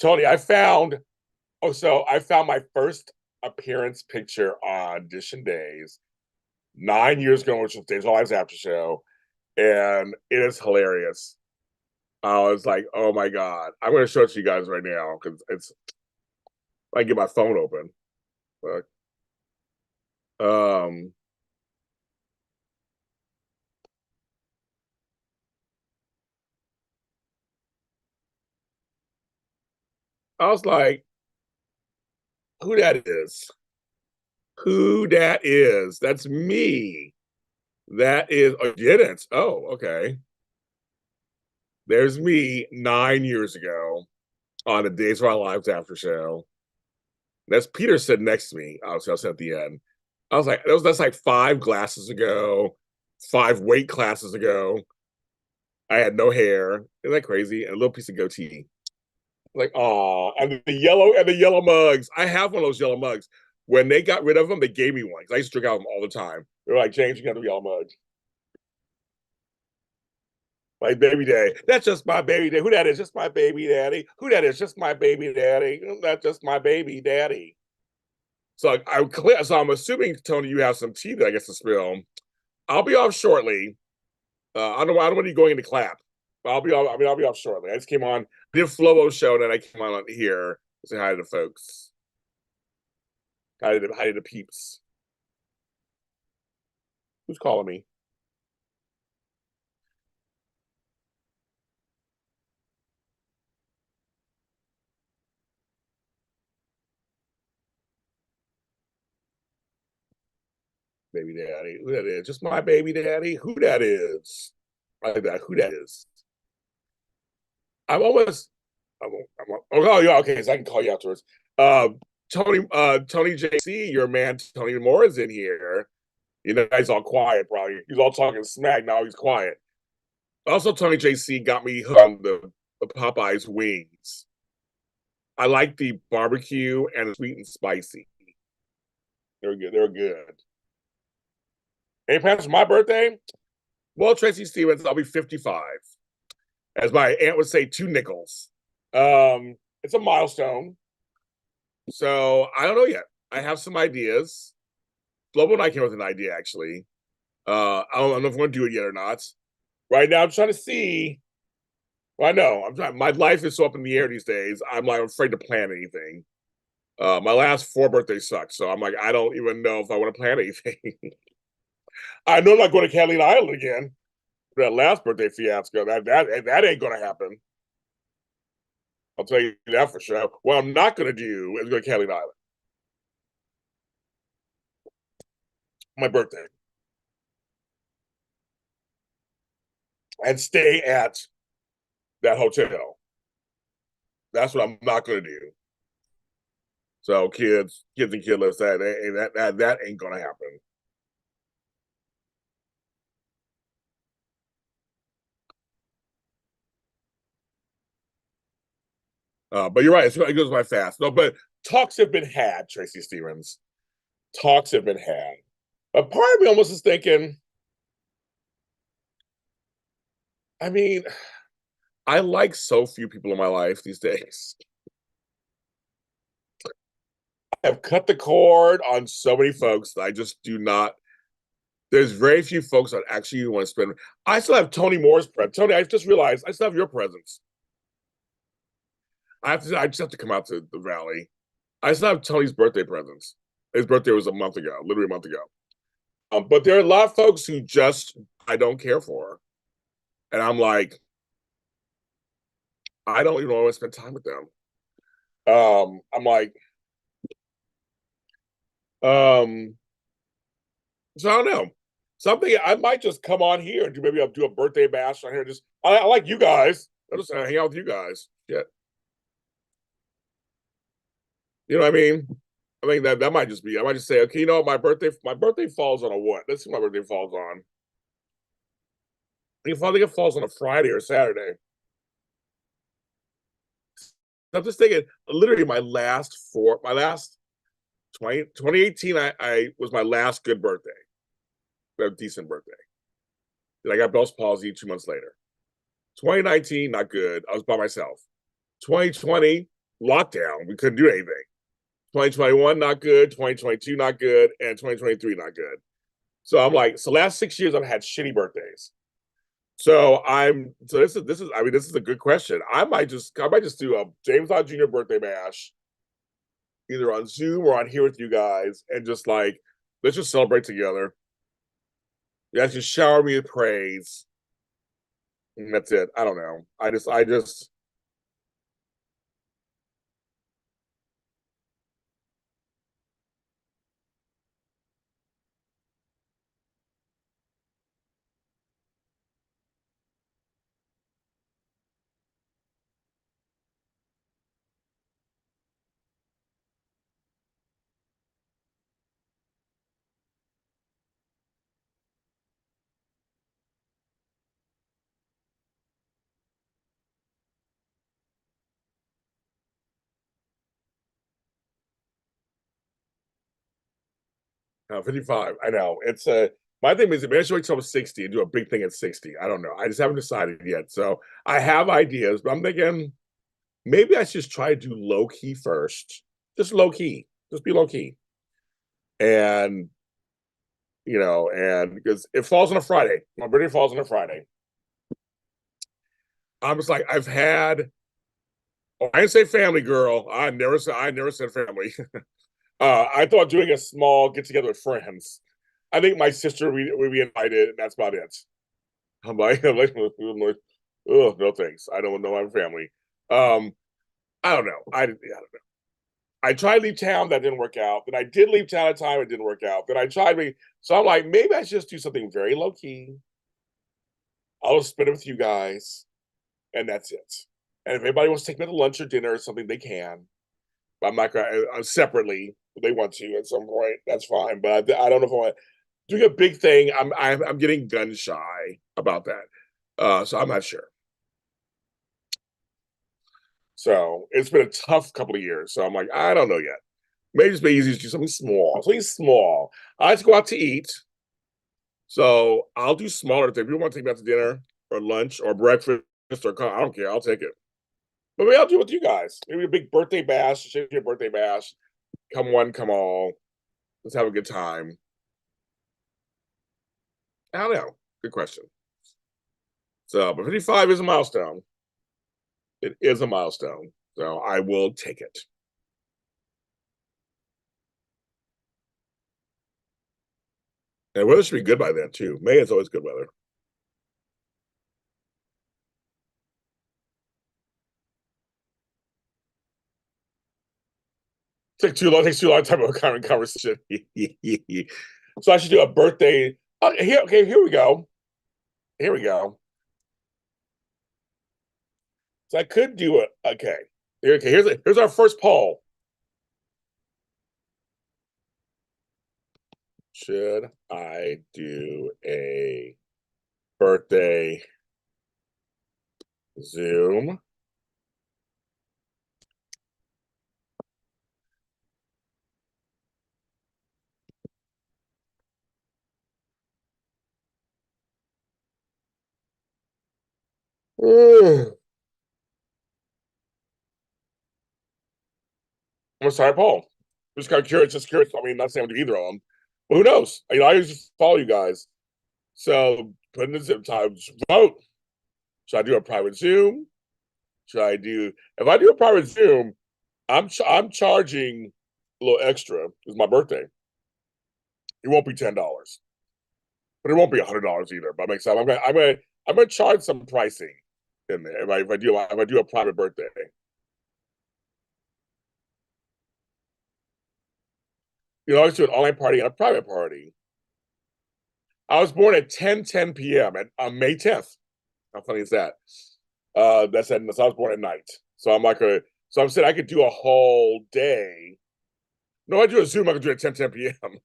Tony, I found my first appearance picture on Audition Days 9 years ago, which was Days of Our Lives after show, and it is hilarious. I was like, oh my God. I'm going to show it to you guys right now because I can get my phone open. But, um, I was like, who that is? Who that is? That's me. That is, oh, you didn't. Oh, okay. There's me 9 years ago on the Days of Our Lives after show. That's Peter sitting next to me. Obviously, I was at the end. I was like, that's like 5 glasses ago, 5 weight classes ago. I had no hair. Isn't that crazy? And a little piece of goatee. Like, oh, and the yellow mugs. I have one of those yellow mugs. When they got rid of them, they gave me one. I used to drink out of them all the time. They were like, James, you got the yellow mugs. Like baby daddy. That's just my baby daddy. Who that is? Just my baby daddy. Who that is? Just my baby daddy. That's just my baby daddy. So so I'm assuming, Tony, you have some tea that I guess to spill. I'll be off shortly. I don't want you going into clap. But I'll be off. I mean, I'll be off shortly. I just came on, did Flobo show, and then I came on here to say hi to the folks. Hi to the peeps. Who's calling me? Baby daddy. Who that is? Just my baby daddy. Who that is? I like that. Who that is? I'm almost. Oh yeah. Okay, so I can call you afterwards. Uh, Tony JC, your man Tony Moore is in here. You know, he's all quiet. Probably he's all talking smack. Now he's quiet. Also, Tony JC got me hooked on the Popeyes wings. I like the barbecue and the sweet and spicy. They're good. They're good. Any plans for my birthday? Well, Tracy Stevens, I'll be 55. As my aunt would say, 2 nickels. It's a milestone. So I don't know yet. I have some ideas. Global and I came up with an idea actually. I don't know if we're gonna do it yet or not. Right now, I'm trying to see. Well, I know I'm trying. My life is so up in the air these days. I'm like afraid to plan anything. My last 4 birthdays sucked, so I'm like, I don't even know if I want to plan anything. I know I'm not going to Catalina Island again. That last birthday fiasco, that ain't gonna happen. I'll tell you that for sure. What I'm not gonna do is go to Catalina Island. My birthday. And stay at that hotel. That's what I'm not gonna do. So kids and kidless, that ain't gonna happen. But you're right, it goes by fast. No, but talks have been had, Tracy Stevens. Talks have been had. A part of me almost is thinking, I mean, I like so few people in my life these days. I have cut the cord on so many folks that I just do not. There's very few folks that actually want to spend. I still have Tony Moore's presence. Tony, I just realized I still have your presence. I just have to come out to the valley. I still have Tony's birthday presents. His birthday was a month ago, literally a month ago. But there are a lot of folks who just I don't care for, and I'm like, I don't even want to spend time with them. I'm like, um, so I don't know. Something I might just come on here and do maybe I'll do a birthday bash on here. Just I like you guys. I'll just hang out with you guys. Yeah, you know what I mean. I think that might just be. I might just say, okay, you know, my birthday falls on a what? Let's see, what my birthday falls on. I think it falls on a Friday or Saturday. I'm just thinking, literally, my last 2018, I was my last good birthday, a decent birthday. Then I got Bell's palsy 2 months later. 2019, not good. I was by myself. 2020, lockdown. We couldn't do anything. 2021, not good. 2022, not good. And 2023, not good. So I'm like, so last 6 years, I've had shitty birthdays. So this is I mean this is a good question. I might just do a James Lott Jr. birthday bash, either on Zoom or on here with you guys, and just like let's just celebrate together. You guys just shower me with praise, and that's it. I don't know. I just 55. I know. It's my thing is maybe I should wait till I'm 60 and do a big thing at 60. I don't know. I just haven't decided yet. So I have ideas, but I'm thinking maybe I should just try to do low key first. Just low key. Just be low key. And and because it falls on a Friday. My birthday falls on a Friday. I was like, I've had I didn't say family girl. I never said family. I thought doing a small get together with friends. I think my sister we be invited, and that's about it. I'm like, oh no thanks. I don't know my family. Um, I don't know. I don't know. I tried to leave town, that didn't work out. Then I did leave town at a time, it didn't work out. Then I tried me, so I'm like, maybe I should just do something very low key. I'll just spend it with you guys, and that's it. And if anybody wants to take me to lunch or dinner or something, they can. I'm not gonna separately. If they want to at some point, that's fine. But I don't know if I want doing a big thing. I'm getting gun shy about that. So I'm not sure. So it's been a tough couple of years. So I'm like, I don't know yet. Maybe it's be easy to do something small. Something small. I like to go out to eat. So I'll do smaller things. If you want to take me out to dinner or lunch or breakfast or I don't care. I'll take it. But maybe I'll do it with you guys. Maybe a big birthday bash, shake your birthday bash. Come one, come all. Let's have a good time. I don't know. Good question. So, but 55 is a milestone. It is a milestone. So I will take it. And weather should be good by then too. May is always good weather. Takes too long to have a current conversation. So I should do a birthday. Here, okay, here we go. Here we go. So I could do it. Okay. Okay, here's our first poll. Should I do a birthday Zoom? I'm gonna start a poll. Just kind of curious, just curious. I mean, not saying I'm do either of them, but who knows? I just follow you guys. So put in the zip time, vote. Should I do a private Zoom? Should I do if I do a private Zoom, I'm charging a little extra. It's my birthday. It won't be $10, but it won't be $100 either. But makes sense. I'm gonna charge some pricing in there if I do a private birthday. I always do an online party and a private party. I was born at 10:10 p.m. on May 10th. How funny is that? So I was born at night. So I'm saying I could do a whole day. No, I do a Zoom. I could do it at 10:10 p.m.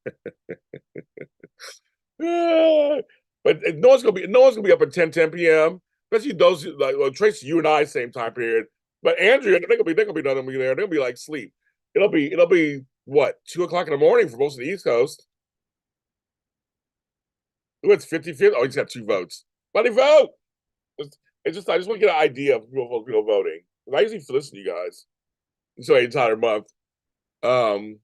But no one's gonna be up at 10:10 p.m. Especially those like Tracy, you and I, same time period. But Andrea, they're gonna be done with me there. They'll be like sleep. It'll be what 2 o'clock in the morning for most of the East Coast. Ooh, it's 50-50. Oh, he's got two votes. Buddy, vote. I just want to get an idea of people voting. I usually listen to you guys. So the entire month. Um,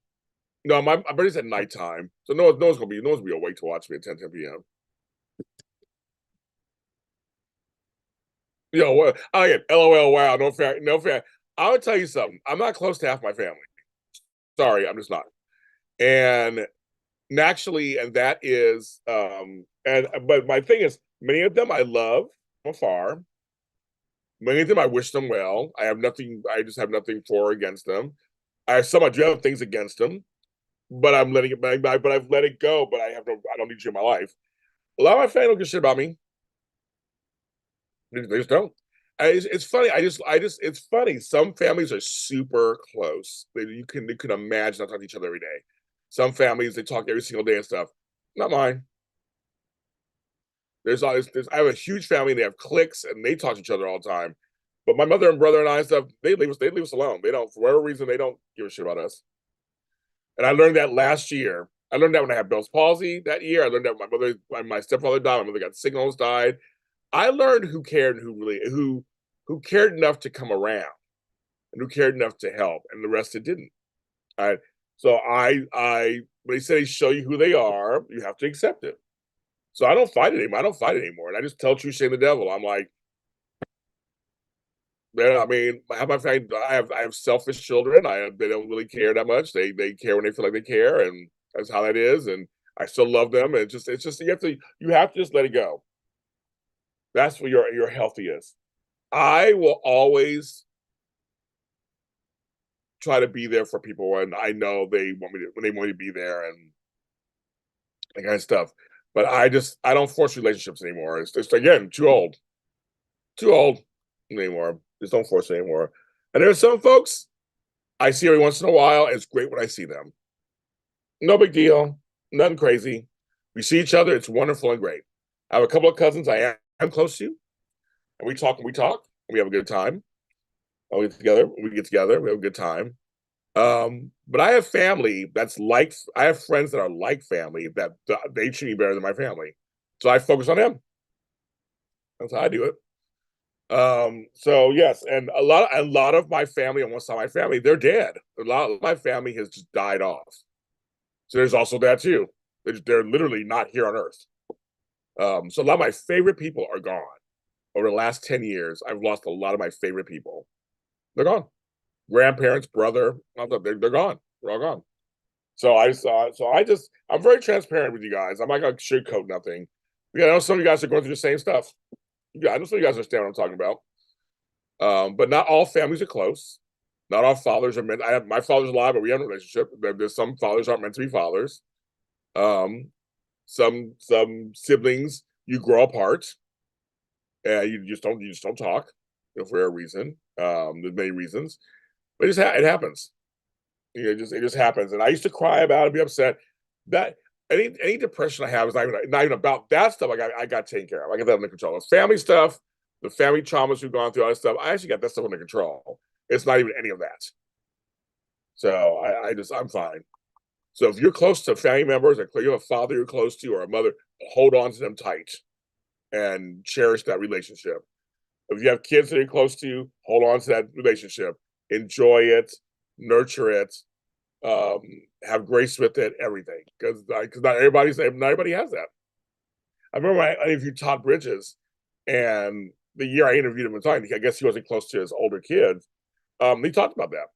no, my birthday's at nighttime, so no one's gonna be awake to watch me at 10:10 p.m. What? I get LOL. Wow, no fair, no fair. I would tell you something. I'm not close to half my family. Sorry, I'm just not. And naturally, and that is, but my thing is, many of them I love from afar. Many of them I wish them well. I have nothing. I just have nothing for or against them. I do have things against them, but I'm letting it. But I've let it go. But I have no. I don't need you in my life. A lot of my family don't give a shit about me. They just don't. It's funny. It's funny. Some families are super close. You can imagine not talking to each other every day. Some families they talk every single day and stuff. Not mine. I have a huge family. They have cliques and they talk to each other all the time. But my mother and brother and I and stuff, they leave us alone. They don't, for whatever reason, they don't give a shit about us. And I learned that last year. I learned that when I had Bell's palsy that year. I learned that when my stepfather died, my mother got sick and almost died. I learned who cared and who cared enough to come around and who cared enough to help, and the rest it didn't. I so I when they say they show you who they are, you have to accept it. So I don't fight it anymore. I don't fight it anymore, and I just tell truth, shame the devil. I'm like, man, I mean, I have my family. I have selfish children. They don't really care that much. They care when they feel like they care, and that's how that is. And I still love them. And it's just you have to just let it go. That's where your healthy is. I will always try to be there for people when I know they want me to when they want me to be there and that kind of stuff. But I don't force relationships anymore. It's just again too old anymore. Just don't force it anymore. And there's some folks I see every once in a while. It's great when I see them. No big deal. Nothing crazy. We see each other. It's wonderful and great. I have a couple of cousins am close to, and we talk and we talk. And we have a good time. We get together. We get together. We have a good time. But I have family that's like I have friends that are like family that they treat me better than my family. So I focus on them. That's how I do it. So yes, and a lot of my family on one side of my family, they're dead. A lot of my family has just died off. So there's also that too. They're literally not here on earth. So a lot of my favorite people are gone. Over the last 10 years, I've lost a lot of my favorite people. They're gone. Grandparents, brother, they're gone. They're all gone. I'm very transparent with you guys. I'm not gonna sugarcoat nothing. Yeah, I know some of you guys are going through the same stuff. Yeah, I know some of you guys understand what I'm talking about. But not all families are close. Not all fathers are meant. I have my father's alive, but we have a relationship. There's some fathers aren't meant to be fathers. Um, some siblings you grow apart, and you just don't talk, for a reason. There's many reasons, but it happens. It just happens. And I used to cry about it, be upset. That any depression I have is not even about that stuff. I got taken care of. I got that under control. The family stuff, the family traumas we've gone through, all that stuff. I actually got that stuff under control. It's not even any of that. So I'm fine. So if you're close to family members, like you have a father you're close to or a mother, hold on to them tight and cherish that relationship. If you have kids that you're close to, hold on to that relationship. Enjoy it, nurture it, um, have grace with it, everything. Because not everybody has that. I remember I interviewed Todd Bridges, and the year I interviewed him, I guess he wasn't close to his older kids. He talked about that.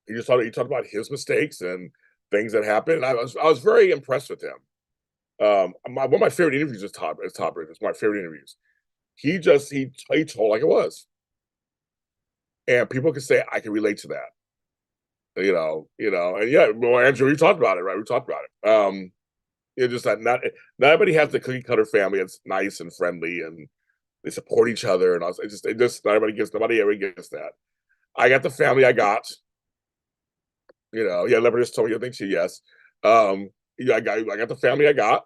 He talked about his mistakes and things that happened. And I was very impressed with him. One of my favorite interviews is Todd Bridges. My favorite interviews. He told like it was, and people can say I can relate to that. And yeah, well, Andrew, we talked about it, right? We talked about it. Just that not everybody has the cookie cutter family that's nice and friendly and they support each other, and also it just nobody ever gets that. I got the family I got. Yeah, Leopard just told me, I think she yes. Yeah, I got the family I got,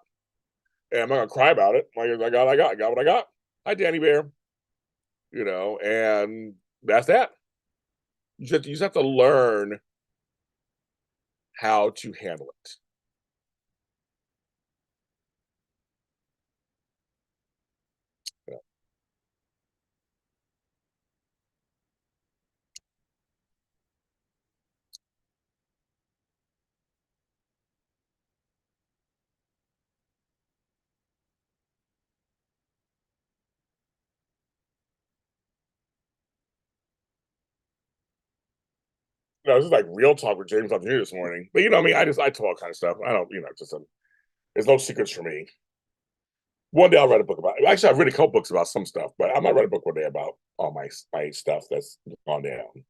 and I'm not gonna cry about it. I got what I got. Hi, Danny Bear. And that's that. You just have to learn how to handle it. Yeah. No, this is like real talk with James on here this morning. But I mean, I talk all kind of stuff. I don't, there's no secrets for me. One day I'll write a book about it. Actually, I've written a couple books about some stuff, but I might write a book one day about all my stuff that's gone down.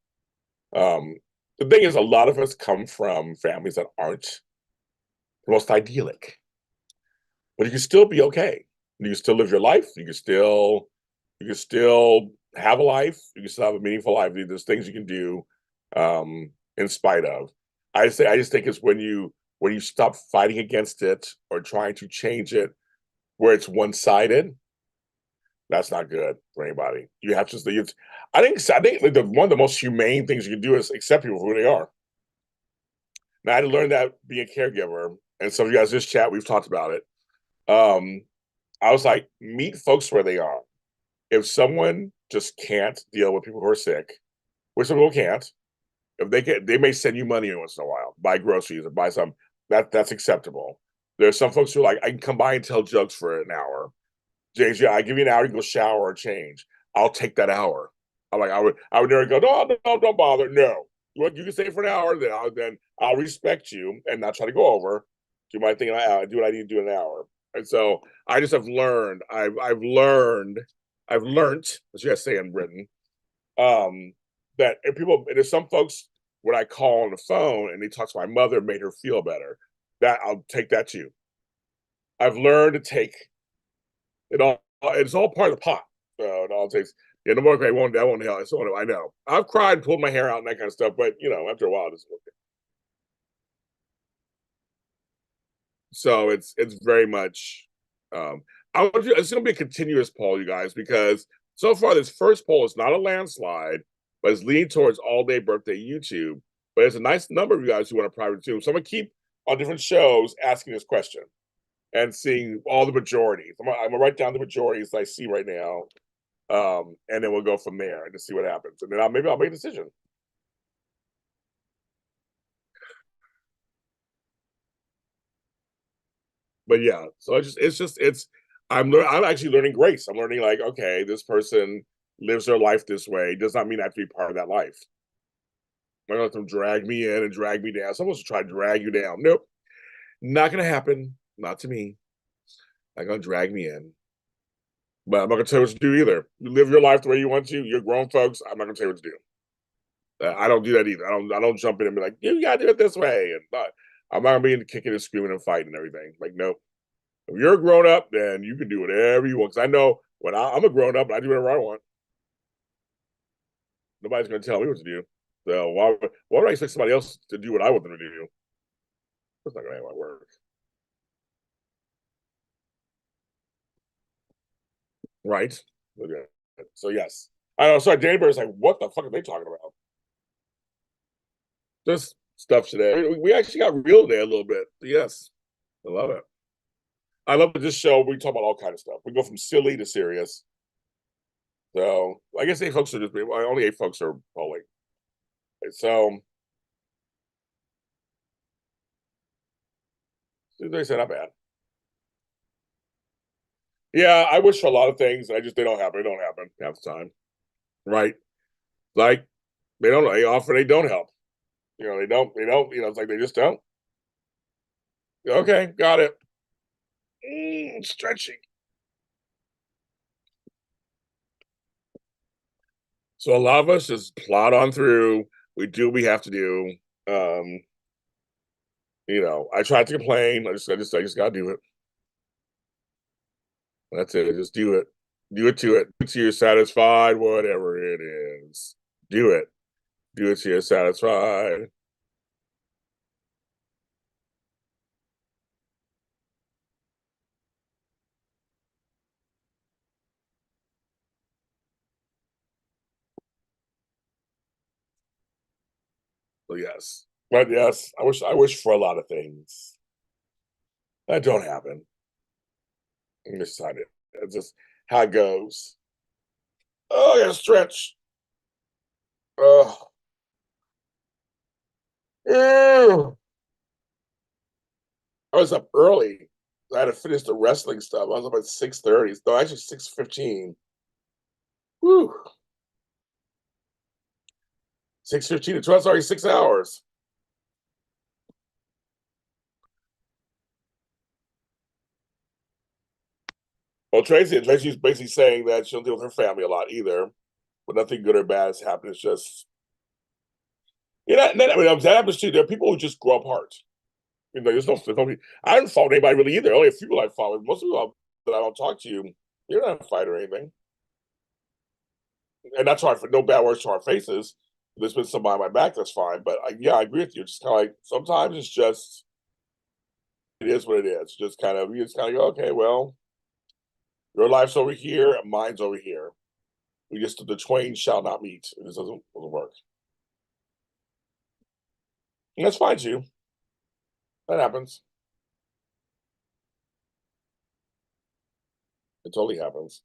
The thing is, a lot of us come from families that aren't the most idyllic, but you can still be okay. You can still live your life. You can still have a life. You can still have a meaningful life. There's things you can do, in spite of. I just think it's when you stop fighting against it or trying to change it, where it's one sided. That's not good for anybody. You have to. I think like one of the most humane things you can do is accept people for who they are. And I had to learn that being a caregiver. And so, you guys, this chat, we've talked about it. I was like, meet folks where they are. If someone just can't deal with people who are sick, which some people can't, if they can, they may send you money once in a while, buy groceries or buy some. That's acceptable. There's some folks who are like, I can come by and tell jokes for an hour. James, yeah, I give you an hour to go shower or change. I'll take that hour. I'm like, I would never go, no, no, don't bother. No. You can stay for an hour, then I'll respect you and not try to go over. Do my thing, and I do what I need to do in an hour. And so I just have learned, I've learned, as you guys say in Britain, that if people, there's some folks when I call on the phone and they talk to my mother, made her feel better. That I'll take that too. I've learned to take it all. It's all part of the pot. So it all takes. Yeah, no more. Okay, that won't help. So I know. I've cried, pulled my hair out, and that kind of stuff. But after a while, it's okay. So it's very much. It's going to be a continuous poll, you guys, because so far this first poll is not a landslide, but it's leaning towards all day birthday YouTube. But it's a nice number of you guys who want a private Zoom. So I'm going to keep on different shows asking this question and seeing all the majorities. I'm gonna write down the majorities I see right now, and then we'll go from there and just see what happens. And then maybe I'll make a decision. But yeah, so I'm actually learning grace. I'm learning like, okay, this person lives their life this way. Does not mean I have to be part of that life. I'm gonna let them drag me in and drag me down. Someone's try to drag you down. Nope, not gonna happen. Not to me. Not gonna drag me in. But I'm not gonna tell you what to do either. You live your life the way you want to. You're grown folks. I'm not gonna tell you what to do. I don't do that either. I don't jump in and be like, you gotta do it this way. And I'm not gonna be into kicking and screaming and fighting and everything. Like, no. If you're a grown up, then you can do whatever you want. Because I know when I'm a grown up, I do whatever I want. Nobody's gonna tell me what to do. So why would I expect somebody else to do what I want them to do? That's not gonna work. Right? Okay. So yes. I know, sorry, Danny Bear's like, what the fuck are they talking about? Just stuff today. We actually got real today a little bit. Yes. I love it. I love this show. We talk about all kind of stuff. We go from silly to serious. So I guess eight folks are just only eight folks are polling. So they said not bad. Yeah, I wish for a lot of things. They don't happen. They don't happen half the time. Right. Like they offer, they don't help. They don't, it's like they just don't. Okay, got it. Stretching. So a lot of us just plod on through. We do what we have to do. Um, I tried to complain. I just gotta do it. That's it. Just do it. Do it to it. Until you're satisfied, whatever it is. Do it. Do it till you're satisfied. So yes. But yes, I wish for a lot of things. That don't happen. I'm excited. It's just how it goes. Oh, I gotta stretch. Oh, ew. I was up early. I had to finish the wrestling stuff. I was up at 6:30. No, actually 6:15. Whew. 6:15 to 12. Sorry, 6 hours. Well, Tracy's basically saying that she'll deal with her family a lot either, but nothing good or bad has happened. It's just I mean, that happens too. There are people who just grow apart. I didn't fault anybody really either. Only a few people I fought with. Most people that I don't talk to you, you're not a fight or anything. And that's hard for no bad words to our faces. If there's been somebody on my back, that's fine. But yeah, I agree with you. It's just kind of like sometimes it's just it is what it is. Just kind of you just kind of go, okay, well, your life's over here, and mine's over here. We just the twain shall not meet. It just doesn't work. And that's fine too. That happens. It totally happens.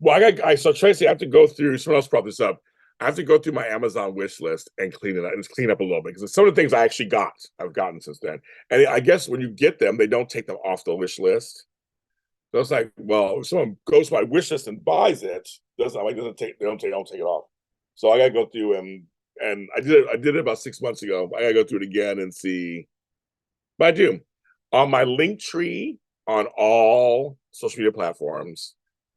Well, so Tracy, I have to go through. Someone else brought this up. I have to go through my Amazon wish list and clean it up, and clean up a little bit because some of the things I actually I've gotten since then. And I guess when you get them, they don't take them off the wish list. So it's like, well, if someone goes to my wish list and buys it, doesn't take they don't take it off. So I gotta go through and I did it about 6 months ago. I gotta go through it again and see. But I do. On my link tree on all social media platforms,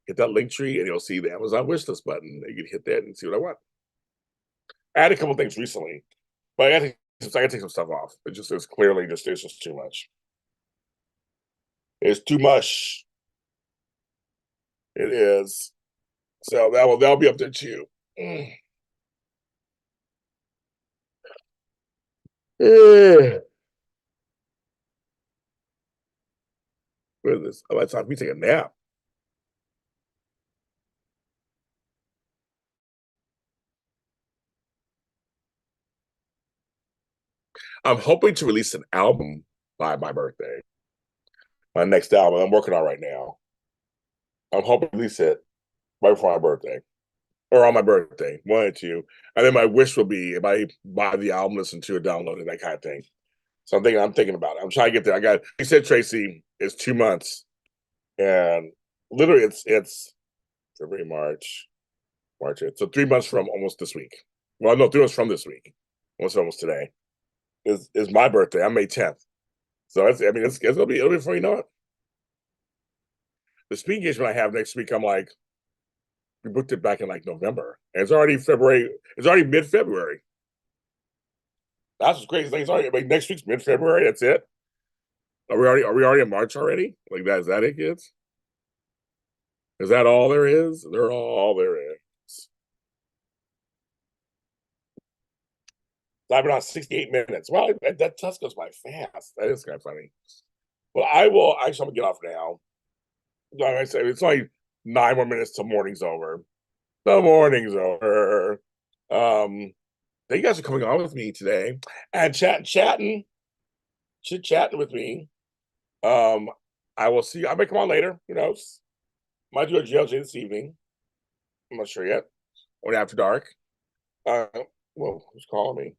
hit that link tree and you'll see the Amazon wishlist button. You can hit that and see what I want. I had a couple things recently, but I gotta take some stuff off. It's clearly it's just too much. It's too much. It is. So that'll be up there too. What is this? Oh, it's time for me to take a nap. I'm hoping to release an album by my birthday. My next album I'm working on right now. I'm hoping to release it right before my birthday. Or on my birthday, one or two. And then my wish will be if I buy the album, listen to it, download it, that kind of thing. So I'm thinking about it. I'm trying to get there. You said Tracy, it's 2 months. And literally it's February, March. So 3 months from almost this week. Well, no, 3 months from this week. Almost today. Is my birthday. I'm May 10th. So it's it'll be before you know it. The speaking engagement I have next week, I'm like, we booked it back in like November. And it's already February. It's already mid-February. That's what's crazy. It's already like next week's mid-February. That's it. Are we already in March already? Like that is that it, kids? Is that all there is? They're all there is. I've been on 68 minutes. Well, that test goes by fast. That is kind of funny. Well, I will actually I'm gonna get off now. Like I said, it's only 9 more minutes till morning's over. The morning's over. You guys are coming on with me today and chit chatting with me. Um, I will see. I may come on later. Who knows? Might do a JLJ this evening. I'm not sure yet. Or after dark. Uh, well, who's calling me?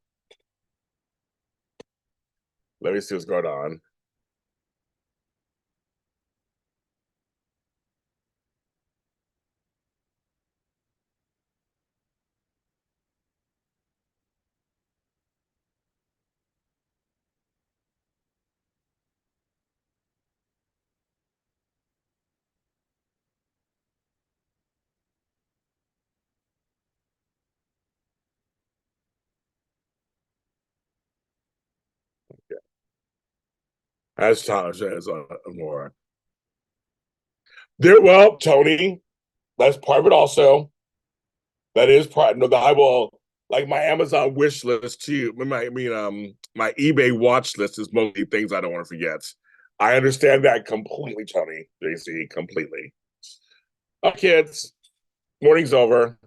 Let me see what's going on. As Tyler says, more. There, well, Tony, that's part of it. Also, that is part. No, I will like my Amazon wish list too. My eBay watch list is mostly things I don't want to forget. I understand that completely, Tony. JC, completely. Oh, kids, morning's over.